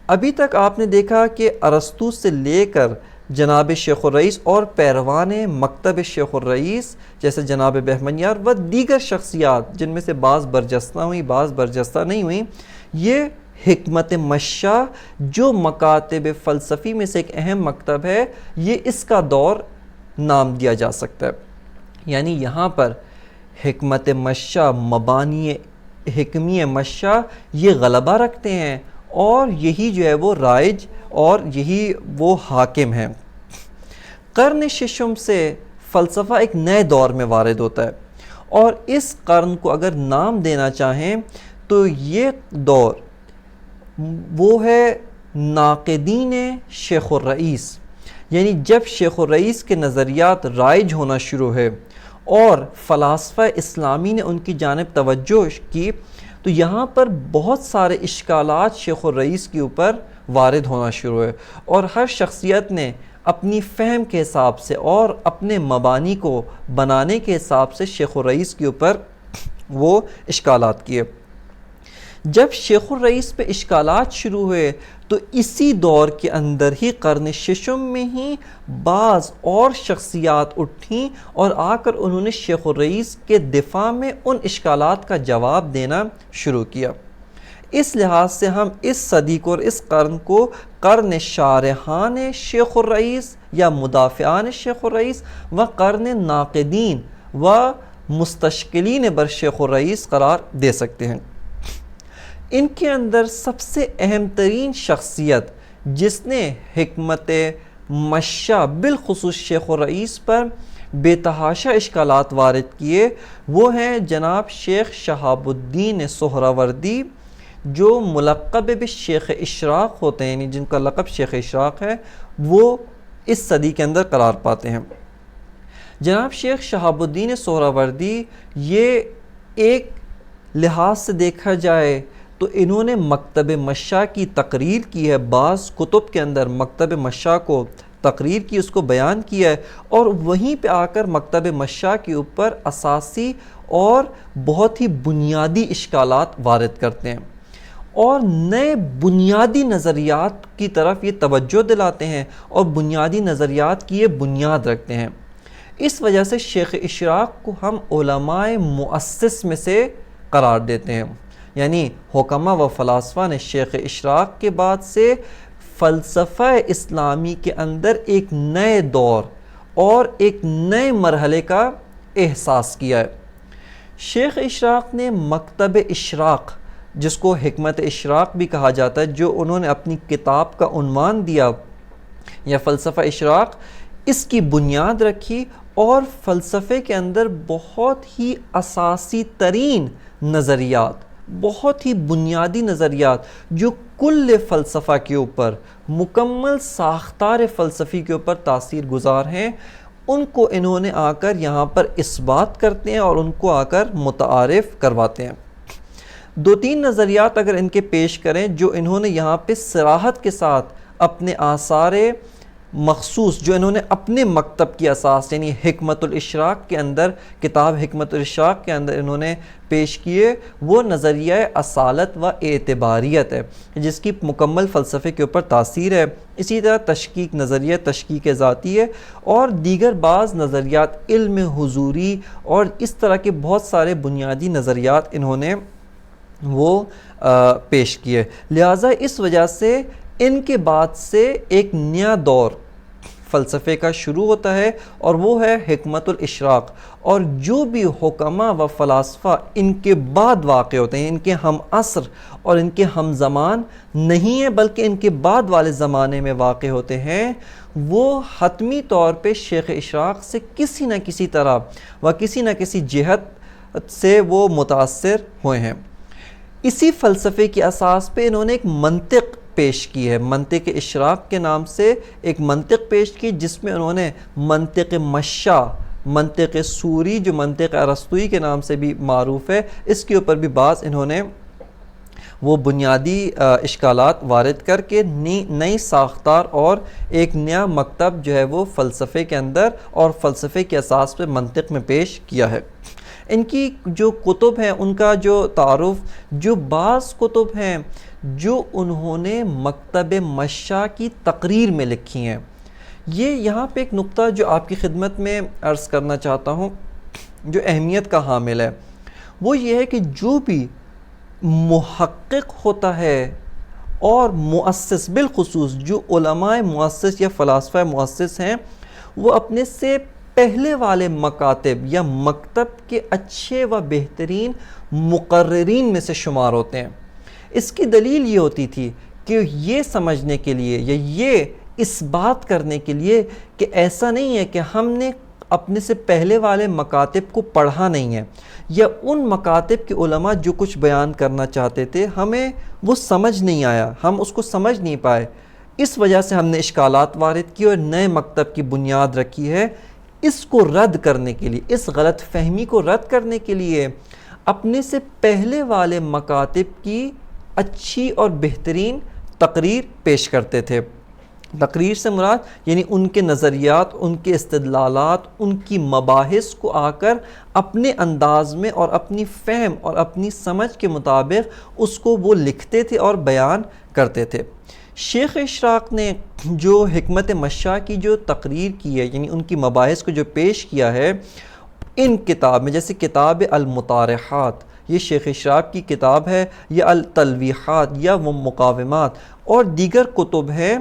ابھی تک آپ نے دیکھا کہ ارسطو سے لے کر جناب شیخ الرئیس اور پیروان مکتب شیخ الرئیس جیسے جناب بہمنیار و دیگر شخصیات، جن میں سے بعض برجستہ ہوئیں بعض برجستہ نہیں ہوئیں، یہ حکمت مشا جو مکاتب فلسفی میں سے ایک اہم مکتب ہے، یہ اس کا دور نام دیا جا سکتا ہے۔ یعنی یہاں پر حکمت مشا، مبانی حکمی مشا یہ غلبہ رکھتے ہیں اور یہی جو ہے وہ رائج اور یہی وہ حاکم ہیں۔ قرن ششم سے فلسفہ ایک نئے دور میں وارد ہوتا ہے، اور اس قرن کو اگر نام دینا چاہیں تو یہ دور وہ ہے ناقدین شیخ الرئیس، یعنی جب شیخ الرئیس کے نظریات رائج ہونا شروع ہے اور فلاسفہ اسلامی نے ان کی جانب توجہ کی، تو یہاں پر بہت سارے اشکالات شیخ الرئیس کے اوپر وارد ہونا شروع ہے، اور ہر شخصیت نے اپنی فہم کے حساب سے اور اپنے مبانی کو بنانے کے حساب سے شیخ الرئیس کے اوپر وہ اشکالات کیے۔ جب شیخ الرئیس پہ اشکالات شروع ہوئے تو اسی دور کے اندر ہی قرن ششم میں ہی بعض اور شخصیات اٹھیں اور آ کر انہوں نے شیخ الرئیس کے دفاع میں ان اشکالات کا جواب دینا شروع کیا۔ اس لحاظ سے ہم اس صدی کو اور اس قرن کو قرن شارحان شیخ الرئیس یا مدافعان شیخ الرئیس و قرن ناقدین و مستشکلین بر شیخ الرئیس قرار دے سکتے ہیں۔ ان کے اندر سب سے اہم ترین شخصیت جس نے حکمت مشا بالخصوص شیخ الرئیس پر بے تحاشا اشکالات وارد کیے، وہ ہیں جناب شیخ شہاب الدین سہروردی، جو ملقب بشیخ اشراق ہوتے ہیں، یعنی جن کا لقب شیخ اشراق ہے، وہ اس صدی کے اندر قرار پاتے ہیں۔ جناب شیخ شہاب الدین سہروردی یہ ایک لحاظ سے دیکھا جائے تو انہوں نے مکتب مشا کی تقریر کی ہے، بعض کتب کے اندر مکتب مشا کو تقریر کی، اس کو بیان کیا ہے، اور وہیں پہ آ کر مکتب مشاء کے اوپر اساسی اور بہت ہی بنیادی اشکالات وارد کرتے ہیں اور نئے بنیادی نظریات کی طرف یہ توجہ دلاتے ہیں اور بنیادی نظریات کی یہ بنیاد رکھتے ہیں۔ اس وجہ سے شیخ اشراق کو ہم علماء مؤسس میں سے قرار دیتے ہیں، یعنی حکماء و فلاسفہ نے شیخ اشراق کے بعد سے فلسفہ اسلامی کے اندر ایک نئے دور اور ایک نئے مرحلے کا احساس کیا ہے۔ شیخ اشراق نے مکتب اشراق، جس کو حکمت اشراق بھی کہا جاتا ہے، جو انہوں نے اپنی کتاب کا عنوان دیا یا فلسفہ اشراق، اس کی بنیاد رکھی اور فلسفے کے اندر بہت ہی اساسی ترین نظریات، بہت ہی بنیادی نظریات جو کل فلسفہ کے اوپر، مکمل ساختار فلسفی کے اوپر تاثیر گزار ہیں، ان کو انہوں نے آ کر یہاں پر اثبات کرتے ہیں اور ان کو آ کر متعارف کرواتے ہیں۔ دو تین نظریات اگر ان کے پیش کریں جو انہوں نے یہاں پہ صراحت کے ساتھ اپنے آثار مخصوص، جو انہوں نے اپنے مکتب کی اساس یعنی حکمت الاشراق کے اندر، کتاب حکمت الاشراق کے اندر انہوں نے پیش کیے، وہ نظریہ اصالت و اعتباریت ہے جس کی مکمل فلسفے کے اوپر تاثیر ہے۔ اسی طرح تشکیک، نظریہ تشکیک ذاتی ہے، اور دیگر بعض نظریات، علم حضوری اور اس طرح کے بہت سارے بنیادی نظریات انہوں نے وہ پیش کیے۔ لہٰذا اس وجہ سے ان کے بعد سے ایک نیا دور فلسفے کا شروع ہوتا ہے اور وہ ہے حکمت الاشراق، اور جو بھی حکماء و فلاسفہ ان کے بعد واقع ہوتے ہیں، ان کے ہم عصر اور ان کے ہم زمان نہیں ہیں بلکہ ان کے بعد والے زمانے میں واقع ہوتے ہیں، وہ حتمی طور پہ شیخ اشراق سے کسی نہ کسی طرح و کسی نہ کسی جہت سے وہ متاثر ہوئے ہیں۔ اسی فلسفے کی اساس پہ انہوں نے ایک منطق پیش کی ہے، منطق اشراق کے نام سے ایک منطق پیش کی، جس میں انہوں نے منطق مشاء، منطق سوری جو منطق ارسطوئی کے نام سے بھی معروف ہے، اس کے اوپر بھی بعض انہوں نے وہ بنیادی اشکالات وارد کر کے نئی ساختار اور ایک نیا مکتب جو ہے وہ فلسفے کے اندر اور فلسفے کے اساس پہ منطق میں پیش کیا ہے۔ ان کی جو کتب ہیں ان کا جو تعارف، جو بعض کتب ہیں جو انہوں نے مکتب مشاء کی تقریر میں لکھی ہیں، یہ یہاں پہ ایک نقطہ جو آپ کی خدمت میں عرض کرنا چاہتا ہوں جو اہمیت کا حامل ہے، وہ یہ ہے کہ جو بھی محقق ہوتا ہے اور مؤسس، بالخصوص جو علماء مؤسس یا فلاسفہ مؤسس ہیں، وہ اپنے سے پہلے والے مکاتب یا مکتب کے اچھے و بہترین مقررین میں سے شمار ہوتے ہیں۔ اس کی دلیل یہ ہوتی تھی کہ یہ سمجھنے کے لیے یا یہ اس بات کرنے کے لیے کہ ایسا نہیں ہے کہ ہم نے اپنے سے پہلے والے مکاتب کو پڑھا نہیں ہے، یا ان مکاتب کے علماء جو کچھ بیان کرنا چاہتے تھے ہمیں وہ سمجھ نہیں آیا، ہم اس کو سمجھ نہیں پائے، اس وجہ سے ہم نے اشکالات وارد کی اور نئے مکتب کی بنیاد رکھی ہے۔ اس کو رد کرنے کے لیے، اس غلط فہمی کو رد کرنے کے لیے اپنے سے پہلے والے مکاتب کی اچھی اور بہترین تقریر پیش کرتے تھے۔ تقریر سے مراد یعنی ان کے نظریات، ان کے استدلالات، ان کی مباحث کو آ کر اپنے انداز میں اور اپنی فہم اور اپنی سمجھ کے مطابق اس کو وہ لکھتے تھے اور بیان کرتے تھے۔ شیخ اشراق نے جو حکمت مشاء کی جو تقریر کی ہے، یعنی ان کی مباحث کو جو پیش کیا ہے ان کتاب میں، جیسے کتاب المطارحات، یہ شیخ اشراق کی کتاب ہے، یا التلویحات یا مقاومات، اور دیگر کتب ہیں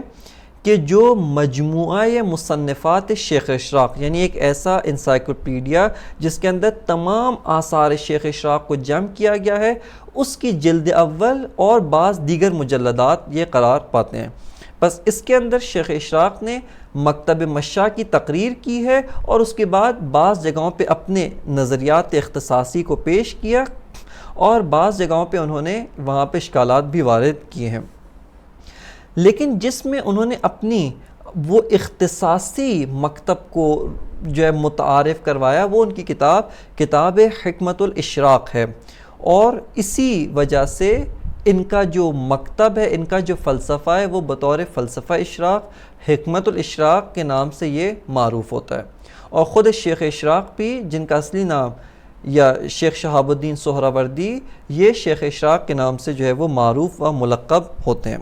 کہ جو مجموعہ مصنفات شیخ اشراق، یعنی ایک ایسا انسائکلوپیڈیا جس کے اندر تمام آثار شیخ اشراق کو جمع کیا گیا ہے، اس کی جلد اول اور بعض دیگر مجلدات یہ قرار پاتے ہیں۔ بس اس کے اندر شیخ اشراق نے مکتب مشاء کی تقریر کی ہے اور اس کے بعد بعض جگہوں پہ اپنے نظریات اختصاصی کو پیش کیا اور بعض جگہوں پہ انہوں نے وہاں پہ اشکالات بھی وارد کیے ہیں، لیکن جس میں انہوں نے اپنی وہ اختصاصی مکتب کو جو ہے متعارف کروایا، وہ ان کی کتاب حکمت الاشراق ہے، اور اسی وجہ سے ان کا جو مکتب ہے، ان کا جو فلسفہ ہے، وہ بطور فلسفہ اشراق حکمت الاشراق کے نام سے یہ معروف ہوتا ہے۔ اور خود شیخ اشراق بھی، جن کا اصلی نام یا شیخ شہاب الدین سہروردی، یہ شیخ اشراق کے نام سے جو ہے وہ معروف و ملقب ہوتے ہیں۔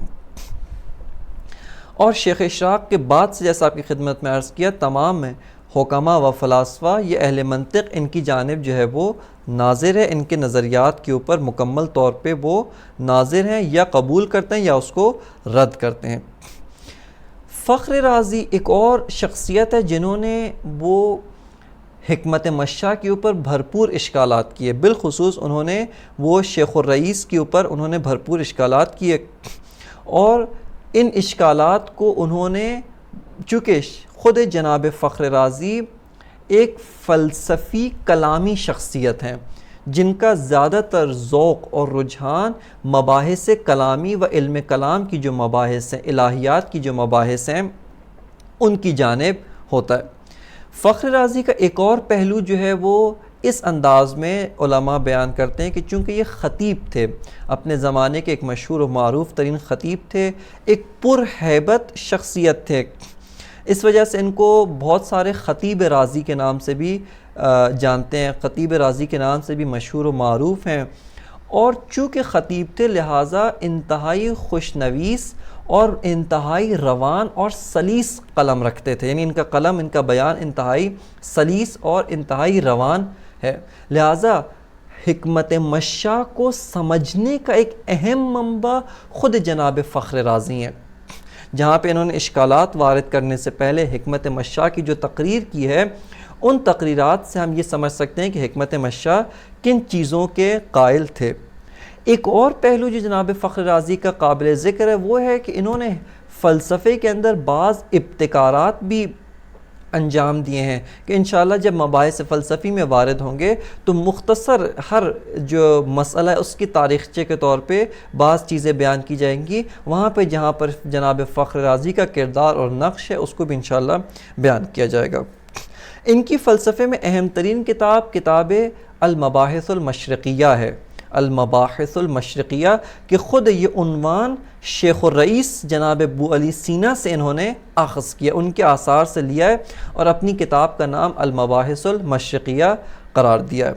اور شیخ اشراق کے بعد سے، جیسا آپ کی خدمت میں عرض کیا، تمام حکماء و فلاسفہ، یہ اہل منطق، ان کی جانب جو ہے وہ ناظر ہے، ان کے نظریات کے اوپر مکمل طور پہ وہ ناظر ہیں، یا قبول کرتے ہیں یا اس کو رد کرتے ہیں۔ فخر رازی ایک اور شخصیت ہے جنہوں نے وہ حکمت مشاء کے اوپر بھرپور اشکالات کیے، بالخصوص انہوں نے وہ شیخ الرئیس کے اوپر انہوں نے بھرپور اشکالات کیے، اور ان اشکالات کو انہوں نے، چونکہ خود جناب فخر رازی ایک فلسفی کلامی شخصیت ہیں، جن کا زیادہ تر ذوق اور رجحان مباحث کلامی و علم کلام کی جو مباحث ہیں، الہیات کی جو مباحث ہیں، ان کی جانب ہوتا ہے۔ فخر رازی کا ایک اور پہلو جو ہے وہ اس انداز میں علماء بیان کرتے ہیں کہ چونکہ یہ خطیب تھے، اپنے زمانے کے ایک مشہور و معروف ترین خطیب تھے، ایک پرہیبت شخصیت تھے، اس وجہ سے ان کو بہت سارے خطیب رازی کے نام سے بھی جانتے ہیں، خطیب رازی کے نام سے بھی مشہور و معروف ہیں۔ اور چونکہ خطیب تھے، لہٰذا انتہائی خوشنویس اور انتہائی روان اور سلیس قلم رکھتے تھے، یعنی ان کا قلم، ان کا بیان انتہائی سلیس اور انتہائی روان ہے، لہٰذا حکمت مشاء کو سمجھنے کا ایک اہم منبع خود جناب فخر رازی ہیں، جہاں پہ انہوں نے اشکالات وارد کرنے سے پہلے حکمت مشاء کی جو تقریر کی ہے، ان تقریرات سے ہم یہ سمجھ سکتے ہیں کہ حکمت مشاء کن چیزوں کے قائل تھے۔ ایک اور پہلو جو جناب فخر رازی کا قابل ذکر ہے، وہ ہے کہ انہوں نے فلسفے کے اندر بعض ابتکارات بھی انجام دیے ہیں کہ انشاءاللہ جب مباحث فلسفی میں وارد ہوں گے تو مختصر ہر جو مسئلہ ہے اس کی تاریخچے کے طور پہ بعض چیزیں بیان کی جائیں گی، وہاں پہ جہاں پر جناب فخر رازی کا کردار اور نقش ہے اس کو بھی انشاءاللہ بیان کیا جائے گا۔ ان کی فلسفے میں اہم ترین کتاب المباحث المشرقیہ ہے، المباحث المشرقیہ، کہ خود یہ عنوان شیخ الرئیس جناب ابو علی سینا سے انہوں نے اخذ کیا، ان کے آثار سے لیا ہے اور اپنی کتاب کا نام المباحث المشرقیہ قرار دیا ہے۔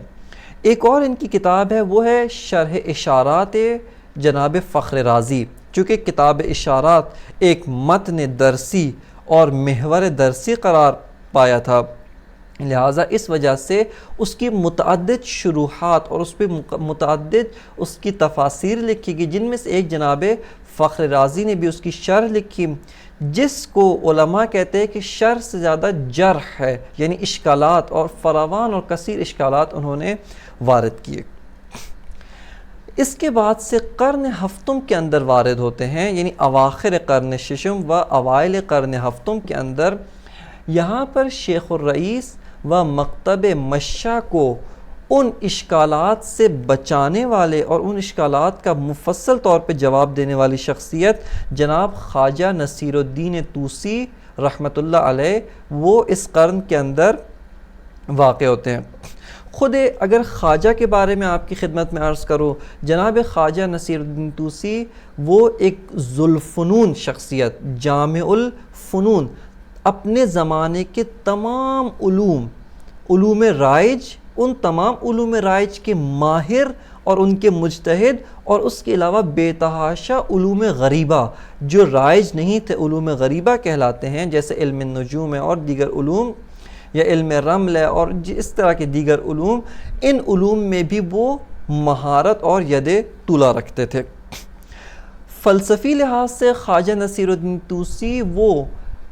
ایک اور ان کی کتاب ہے، وہ ہے شرح اشارات جناب فخر رازی، چونکہ کتاب اشارات ایک متن درسی اور محور درسی قرار پایا تھا، لہٰذا اس وجہ سے اس کی متعدد شروحات اور اس پہ متعدد اس کی تفاسیر لکھی گئی، جن میں سے ایک جناب فخر رازی نے بھی اس کی شرح لکھی، جس کو علماء کہتے ہیں کہ شرح سے زیادہ جرح ہے، یعنی اشکالات اور فراوان اور کثیر اشکالات انہوں نے وارد کیے۔ اس کے بعد سے قرن ہفتم کے اندر وارد ہوتے ہیں، یعنی اواخر قرن ششم و اوائل قرن ہفتم کے اندر، یہاں پر شیخ الرئیس و مکتب مشاء کو ان اشکالات سے بچانے والے اور ان اشکالات کا مفصل طور پہ جواب دینے والی شخصیت جناب خواجہ نصیر الدین طوسی رحمۃ اللہ علیہ، وہ اس قرن کے اندر واقع ہوتے ہیں۔ خود اگر خواجہ کے بارے میں آپ کی خدمت میں عرض کروں، جناب خواجہ نصیر الدین طوسی وہ ایک ذوالفنون شخصیت، جامع الفنون، اپنے زمانے کے تمام علوم رائج، ان تمام علوم رائج کے ماہر اور ان کے مجتہد، اور اس کے علاوہ بے تحاشا علوم غریبہ جو رائج نہیں تھے، علوم غریبہ کہلاتے ہیں، جیسے علم النجوم ہے اور دیگر علوم، یا علم رمل ہے اور اس طرح کے دیگر علوم، ان علوم میں بھی وہ مہارت اور ید طولہ رکھتے تھے۔ فلسفی لحاظ سے خواجہ نصیر الدین طوسی وہ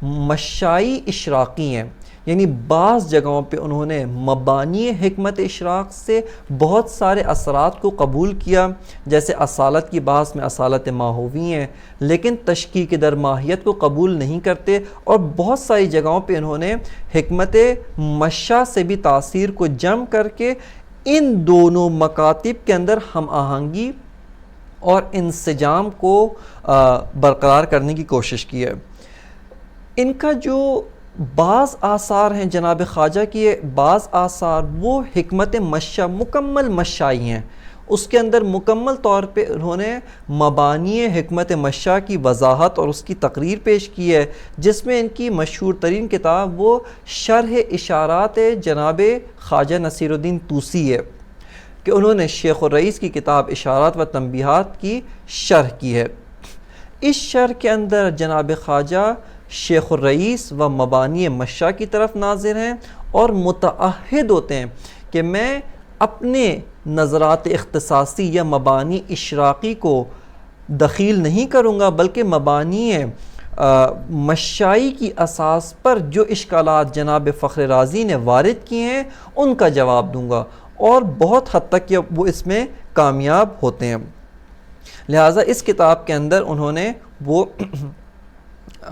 مشائی اشراقی ہیں، یعنی بعض جگہوں پہ انہوں نے مبانی حکمت اشراق سے بہت سارے اثرات کو قبول کیا، جیسے اصالت کی بحث میں اصالت ماہوی ہیں، لیکن تشکیک در ماہیت کو قبول نہیں کرتے، اور بہت ساری جگہوں پہ انہوں نے حکمت مشاء سے بھی تاثیر کو جمع کر کے ان دونوں مکاتب کے اندر ہم آہنگی اور انسجام کو برقرار کرنے کی کوشش کی ہے۔ ان کا جو بعض آثار ہیں جناب خواجہ کی، بعض آثار وہ حکمت مشاء، مکمل مشائی ہیں، اس کے اندر مکمل طور پہ انہوں نے مبانی حکمت مشاء کی وضاحت اور اس کی تقریر پیش کی ہے، جس میں ان کی مشہور ترین کتاب وہ شرح اشارات جناب خواجہ نصیر الدین طوسی ہے کہ انہوں نے شیخ الرئیس کی کتاب اشارات و تنبیہات کی شرح کی ہے۔ اس شرح کے اندر جناب خواجہ شیخ الرئیس و مبانی مشاء کی طرف ناظر ہیں اور متعہد ہوتے ہیں کہ میں اپنے نظرات اختصاصی یا مبانی اشراقی کو دخیل نہیں کروں گا، بلکہ مبانی مشائی کی اساس پر جو اشکالات جناب فخر رازی نے وارد کیے ہیں ان کا جواب دوں گا، اور بہت حد تک وہ اس میں کامیاب ہوتے ہیں۔ لہٰذا اس کتاب کے اندر انہوں نے وہ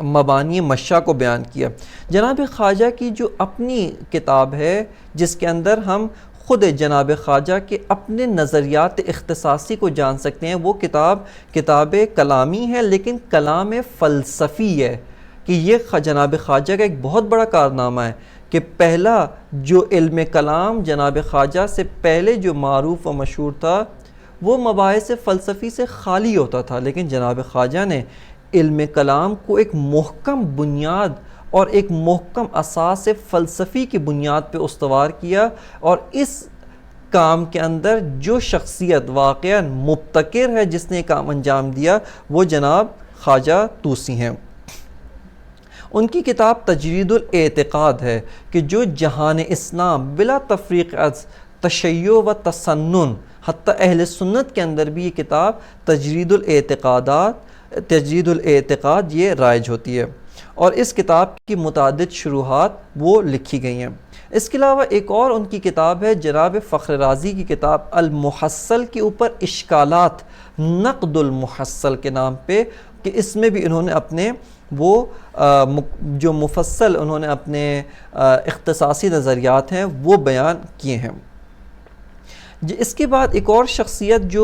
مبانی مشاء کو بیان کیا۔ جناب خواجہ کی جو اپنی کتاب ہے جس کے اندر ہم خود جناب خواجہ کے اپنے نظریات اختصاصی کو جان سکتے ہیں، وہ کتاب کلامی ہے، لیکن کلام فلسفی ہے، کہ یہ جناب خواجہ کا ایک بہت بڑا کارنامہ ہے کہ پہلا جو علم کلام جناب خواجہ سے پہلے جو معروف و مشہور تھا وہ مباحث فلسفی سے خالی ہوتا تھا، لیکن جناب خواجہ نے علم کلام کو ایک محکم بنیاد اور ایک محکم اساس فلسفی کی بنیاد پہ استوار کیا، اور اس کام کے اندر جو شخصیت واقعاً مبتکر ہے جس نے کام انجام دیا وہ جناب خواجہ طوسی ہیں۔ ان کی کتاب تجرید الاعتقاد ہے کہ جو جہان اسلام بلا تفریق از تشیع و تسنن، حتیٰ اہل سنت کے اندر بھی یہ کتاب تجرید الاعتقاد یہ رائج ہوتی ہے، اور اس کتاب کی متعدد شروحات وہ لکھی گئی ہیں۔ اس کے علاوہ ایک اور ان کی کتاب ہے جناب فخر رازی کی کتاب المحصل کے اوپر اشکالات نقد المحصل کے نام پہ، کہ اس میں بھی انہوں نے اپنے وہ جو مفصل انہوں نے اپنے اختصاصی نظریات ہیں وہ بیان کیے ہیں۔ اس کے بعد ایک اور شخصیت جو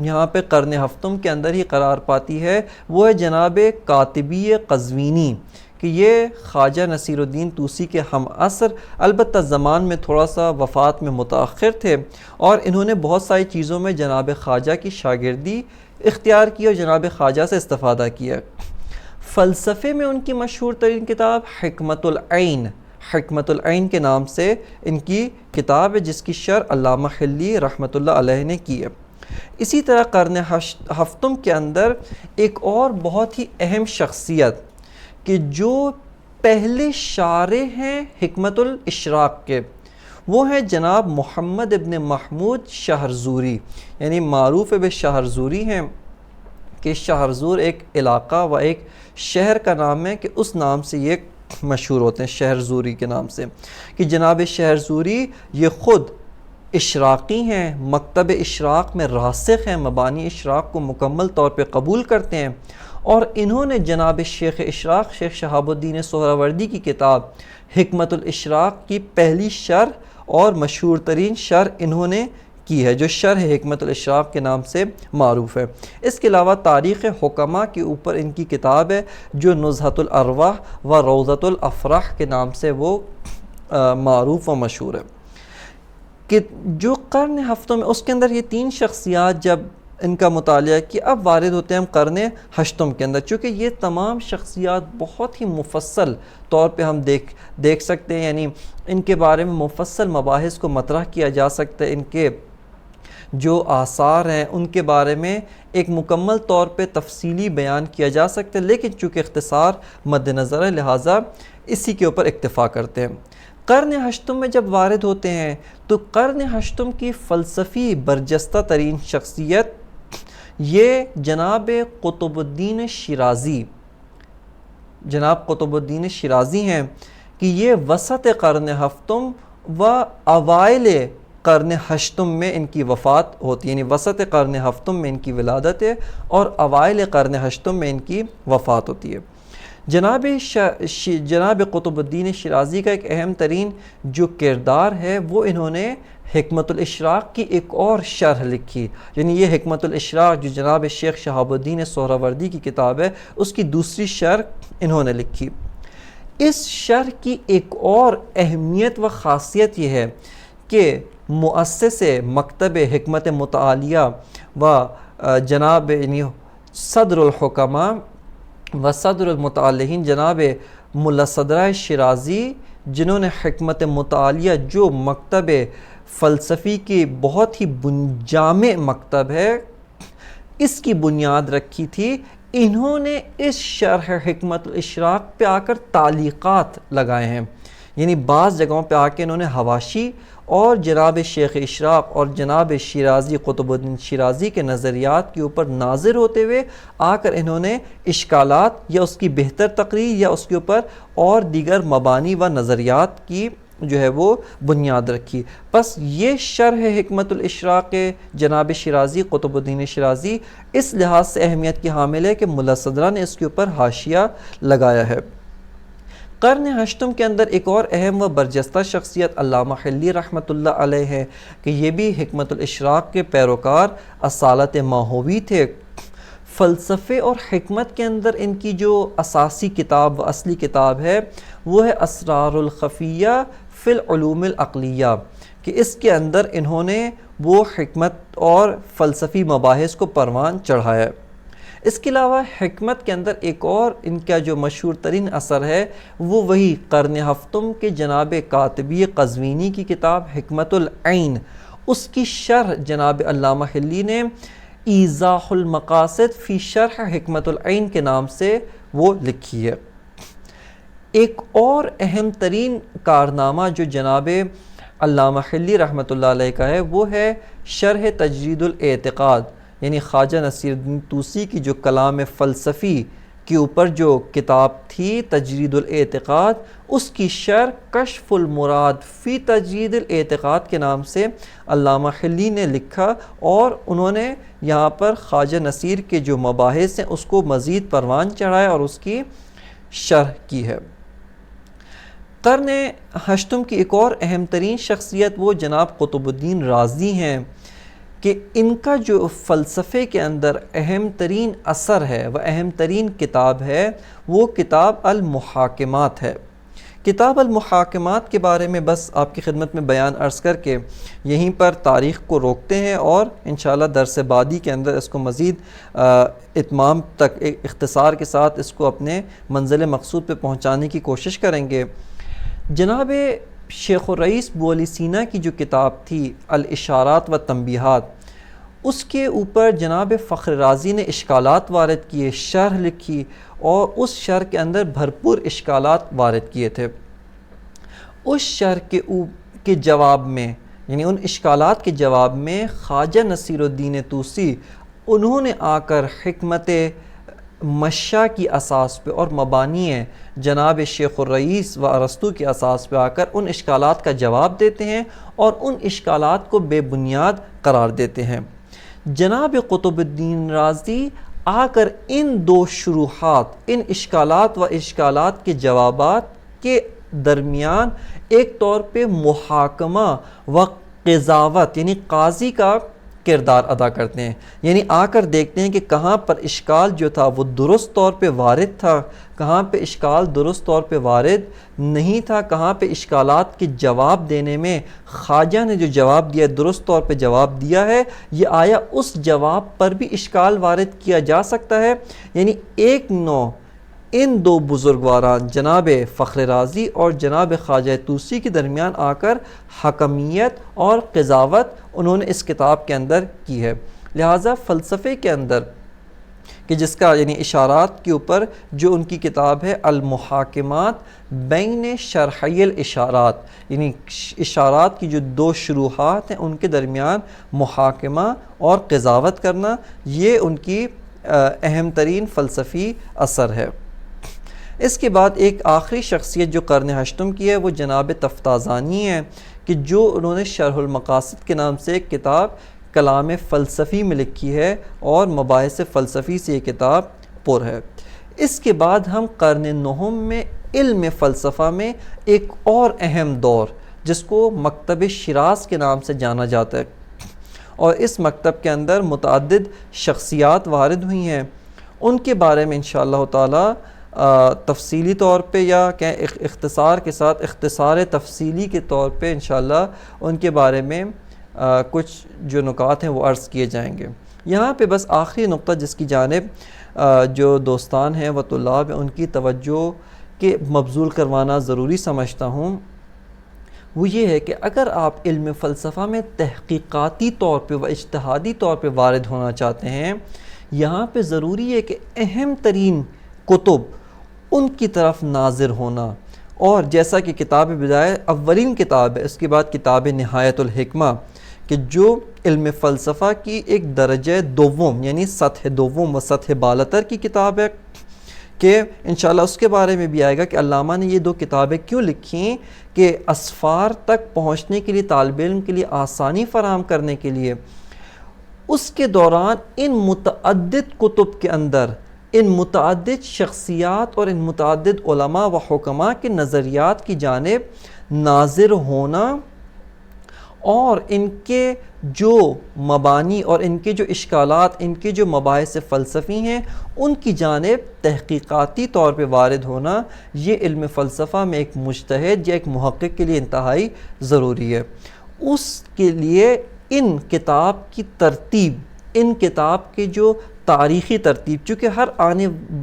یہاں پہ قرن ہفتم کے اندر ہی قرار پاتی ہے وہ ہے جناب کاتبی قزوینی، کہ یہ خواجہ نصیر الدین طوسی کے ہم عصر، البتہ زمان میں تھوڑا سا وفات میں متاخر تھے، اور انہوں نے بہت ساری چیزوں میں جناب خواجہ کی شاگردی اختیار کی اور جناب خواجہ سے استفادہ کیا۔ فلسفے میں ان کی مشہور ترین کتاب حکمت العین کے نام سے ان کی کتاب ہے، جس کی شرح علامہ خلی رحمۃ اللہ علیہ نے کی ہے۔ اسی طرح قرن ہفتم کے اندر ایک اور بہت ہی اہم شخصیت کہ جو پہلے شارح ہیں حکمت الاشراق کے، وہ ہیں جناب محمد ابن محمود شہرزوری، یعنی معروف بے شہرزوری ہیں، کہ شہرزور ایک علاقہ و ایک شہر کا نام ہے، کہ اس نام سے یہ مشہور ہوتے ہیں شہرزوری کے نام سے، کہ جناب شہرزوری یہ خود اشراقی ہیں، مکتب اشراق میں راسخ ہیں، مبانی اشراق کو مکمل طور پہ قبول کرتے ہیں، اور انہوں نے جناب شیخ اشراق شیخ شہاب الدین سہروردی کی کتاب حکمت الاشراق کی پہلی شرح اور مشہور ترین شرح انہوں نے کی ہے، جو شرح حکمت الاشراق کے نام سے معروف ہے۔ اس کے علاوہ تاریخ حکماء کے اوپر ان کی کتاب ہے جو نزہۃ الارواح و روضۃ الافراح کے نام سے وہ معروف و مشہور ہے۔ کہ جو قرن ہفتوں میں اس کے اندر یہ تین شخصیات جب ان کا مطالعہ کیا، اب وارد ہوتے ہیں ہم قرن ہشتم کے اندر، چونکہ یہ تمام شخصیات بہت ہی مفصل طور پہ ہم دیکھ سکتے ہیں، یعنی ان کے بارے میں مفصل مباحث کو مطرح کیا جا سکتا ہے، ان کے جو آثار ہیں ان کے بارے میں ایک مکمل طور پہ تفصیلی بیان کیا جا سکتا ہے، لیکن چونکہ اختصار مد نظر ہے لہٰذا اسی کے اوپر اکتفا کرتے ہیں۔ قرن ہشتم میں جب وارد ہوتے ہیں تو قرن ہشتم کی فلسفی برجستہ ترین شخصیت یہ جناب قطب الدین شیرازی ہیں، کہ یہ وسط قرن ہفتم و اوائل قرن ہشتم میں ان کی وفات ہوتی ہے، یعنی وسط قرن ہفتم میں ان کی ولادت ہے اور اوائل قرن ہشتم میں ان کی وفات ہوتی ہے۔ جناب قطب الدین شیرازی کا ایک اہم ترین جو کردار ہے وہ انہوں نے حکمت الاشراق کی ایک اور شرح لکھی، یعنی یہ حکمت الاشراق جو جناب شیخ شہاب الدین سہروردی کی کتاب ہے اس کی دوسری شرح انہوں نے لکھی۔ اس شرح کی ایک اور اہمیت و خاصیت یہ ہے کہ مؤسس مکتب حکمت متعالیہ و جناب یعنی صدر الحکماء و صدر المتعلقین جناب ملا صدرہ شیرازی، جنہوں نے حکمت متعالیہ جو مکتب فلسفی کی بہت ہی جامع مکتب ہے اس کی بنیاد رکھی تھی، انہوں نے اس شرح حکمت الاشراق پہ آ کر تعلیقات لگائے ہیں، یعنی بعض جگہوں پہ آ کے انہوں نے حواشی اور جناب شیخ اشراق اور جناب شیرازی قطب الدین شیرازی کے نظریات کے اوپر ناظر ہوتے ہوئے آ کر انہوں نے اشکالات یا اس کی بہتر تقریر یا اس کے اوپر اور دیگر مبانی و نظریات کی جو ہے وہ بنیاد رکھی۔ بس یہ شرح حکمت الاشراق جناب شیرازی قطب الدین شیرازی اس لحاظ سے اہمیت کی حامل ہے کہ ملا صدرہ نے اس کے اوپر حاشیہ لگایا ہے۔ قرن ہشتم کے اندر ایک اور اہم و برجستہ شخصیت علامہ حلی رحمۃ اللہ علیہ ہے کہ یہ بھی حکمت الاشراق کے پیروکار اصالت ماہوی تھے۔ فلسفے اور حکمت کے اندر ان کی جو اساسی کتاب و اصلی کتاب ہے وہ ہے اسرار الخفیہ فی العلوم العقلیہ، کہ اس کے اندر انہوں نے وہ حکمت اور فلسفی مباحث کو پروان چڑھایا ہے۔ اس کے علاوہ حکمت کے اندر ایک اور ان کا جو مشہور ترین اثر ہے وہ وہی قرن ہفتم کے جناب کاتبی قزوینی کی کتاب حکمت العین، اس کی شرح جناب علامہ حلی نے ایضاح المقاصد فی شرح حکمت العین کے نام سے وہ لکھی ہے۔ ایک اور اہم ترین کارنامہ جو جناب علامہ حلی رحمۃ اللہ علیہ کا ہے وہ ہے شرح تجرید الاعتقاد، یعنی خواجہ نصیر الدین طوسی کی جو کلام فلسفی کے اوپر جو کتاب تھی تجرید الاعتقاد، اس کی شرح کشف المراد فی تجرید الاعتقاد کے نام سے علامہ حلی نے لکھا، اور انہوں نے یہاں پر خواجہ نصیر کے جو مباحث ہیں اس کو مزید پروان چڑھایا اور اس کی شرح کی ہے۔ قرن ہشتم کی ایک اور اہم ترین شخصیت وہ جناب قطب الدین رازی ہیں کہ ان کا جو فلسفے کے اندر اہم ترین اثر ہے و اہم ترین کتاب ہے وہ کتاب المحاکمات ہے۔ کتاب المحاکمات کے بارے میں بس آپ کی خدمت میں بیان عرض کر کے یہیں پر تاریخ کو روکتے ہیں، اور انشاءاللہ درس بعدی کے اندر اس کو مزید اتمام تک اختصار کے ساتھ اس کو اپنے منزل مقصود پہ پہنچانے کی کوشش کریں گے۔ جناب شیخ الرئیس بو علی سینا کی جو کتاب تھی الاشارات و تنبیہات، اس کے اوپر جناب فخر رازی نے اشکالات وارد کیے، شرح لکھی، اور اس شرح کے اندر بھرپور اشکالات وارد کیے تھے۔ اس شرح کے جواب میں، یعنی ان اشکالات کے جواب میں خواجہ نصیر الدین طوسی انہوں نے آ کر حکمت مشا کی اساس پہ اور مبانی جناب شیخ الرئیس و ارسطو کی اساس پہ آ کر ان اشکالات کا جواب دیتے ہیں اور ان اشکالات کو بے بنیاد قرار دیتے ہیں۔ جناب قطب الدین رازی آ کر ان دو شروحات، ان اشکالات و اشکالات کے جوابات کے درمیان ایک طور پہ محاکمہ و قضاوت یعنی قاضی کا کردار ادا کرتے ہیں، یعنی آ کر دیکھتے ہیں کہ کہاں پر اشکال جو تھا وہ درست طور پہ وارد تھا، کہاں پہ اشکال درست طور پہ وارد نہیں تھا، کہاں پہ اشکالات کے جواب دینے میں خواجہ نے جو جواب دیا درست طور پہ جواب دیا ہے، یہ آیا اس جواب پر بھی اشکال وارد کیا جا سکتا ہے۔ یعنی ایک نوع ان دو بزرگواران جناب فخر رازی اور جناب خواجہ طوسی کے درمیان آ کر حکمیت اور قضاوت انہوں نے اس کتاب کے اندر کی ہے۔ لہٰذا فلسفے کے اندر کہ جس کا یعنی اشارات کے اوپر جو ان کی کتاب ہے المحاکمات بین شرحی الاشارات، یعنی اشارات کی جو دو شروحات ہیں ان کے درمیان محاکمہ اور قضاوت کرنا، یہ ان کی اہم ترین فلسفی اثر ہے۔ اس کے بعد ایک آخری شخصیت جو قرن ہشتم کی ہے وہ جناب تفتازانی ہے کہ جو انہوں نے شرح المقاصد کے نام سے ایک کتاب کلام فلسفی میں لکھی ہے اور مباحث فلسفی سے یہ کتاب پر ہے۔ اس کے بعد ہم قرن نہم میں علم فلسفہ میں ایک اور اہم دور جس کو مکتب شیراز کے نام سے جانا جاتا ہے، اور اس مکتب کے اندر متعدد شخصیات وارد ہوئی ہیں، ان کے بارے میں انشاءاللہ تعالی تفصیلی طور پہ یا کہ اختصار کے ساتھ اختصار تفصیلی کے طور پہ انشاءاللہ ان کے بارے میں کچھ جو نکات ہیں وہ عرض کیے جائیں گے۔ یہاں پہ بس آخری نقطہ جس کی جانب جو دوستان ہیں و طلاب ہیں ان کی توجہ کے مبذول کروانا ضروری سمجھتا ہوں، وہ یہ ہے کہ اگر آپ علم فلسفہ میں تحقیقاتی طور پہ و اجتہادی طور پہ وارد ہونا چاہتے ہیں، یہاں پہ ضروری ہے کہ اہم ترین کتب ان کی طرف ناظر ہونا، اور جیسا کہ کتاب بدایہ اولین کتاب ہے، اس کے بعد کتاب نہایت الحکمہ کہ جو علم فلسفہ کی ایک درجہ دوم یعنی سطح دوم و سطح بالاتر کی کتاب ہے، کہ انشاءاللہ اس کے بارے میں بھی آئے گا کہ علامہ نے یہ دو کتابیں کیوں لکھیں، کہ اسفار تک پہنچنے کے لیے طالب علم کے لیے آسانی فراہم کرنے کے لیے اس کے دوران ان متعدد کتب کے اندر ان متعدد شخصیات اور ان متعدد علماء و حکماء کے نظریات کی جانب ناظر ہونا، اور ان کے جو مبانی اور ان کے جو اشکالات، ان کے جو مباحث فلسفی ہیں ان کی جانب تحقیقاتی طور پہ وارد ہونا، یہ علم فلسفہ میں ایک مجتہد یا ایک محقق کے لیے انتہائی ضروری ہے۔ اس کے لیے ان کتاب کی ترتیب، ان کتاب کے جو تاریخی ترتیب، چونکہ ہر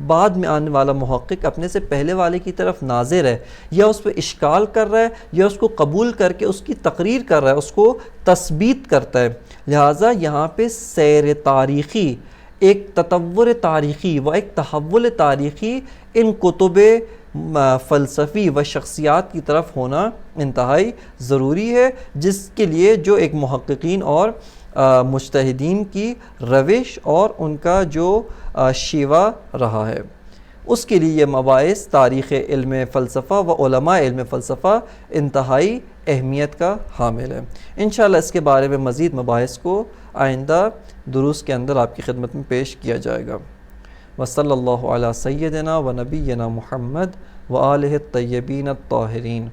بعد میں آنے والا محقق اپنے سے پہلے والے کی طرف ناظر ہے، یا اس پہ اشکال کر رہا ہے یا اس کو قبول کر کے اس کی تقریر کر رہا ہے، اس کو تثبیت کرتا ہے، لہٰذا یہاں پہ سیر تاریخی، ایک تطور تاریخی و ایک تحول تاریخی ان کتب فلسفی و شخصیات کی طرف ہونا انتہائی ضروری ہے، جس کے لیے جو ایک محققین اور مجتہدین کی روش اور ان کا جو شیوا رہا ہے، اس کے لیے یہ مباحث تاریخ علم فلسفہ و علماء علم فلسفہ انتہائی اہمیت کا حامل ہے۔ انشاءاللہ اس کے بارے میں مزید مباحث کو آئندہ دروس کے اندر آپ کی خدمت میں پیش کیا جائے گا۔ وصلی اللہ علی سیدنا و نبینا محمد و آلہ الطیبین الطاہرین۔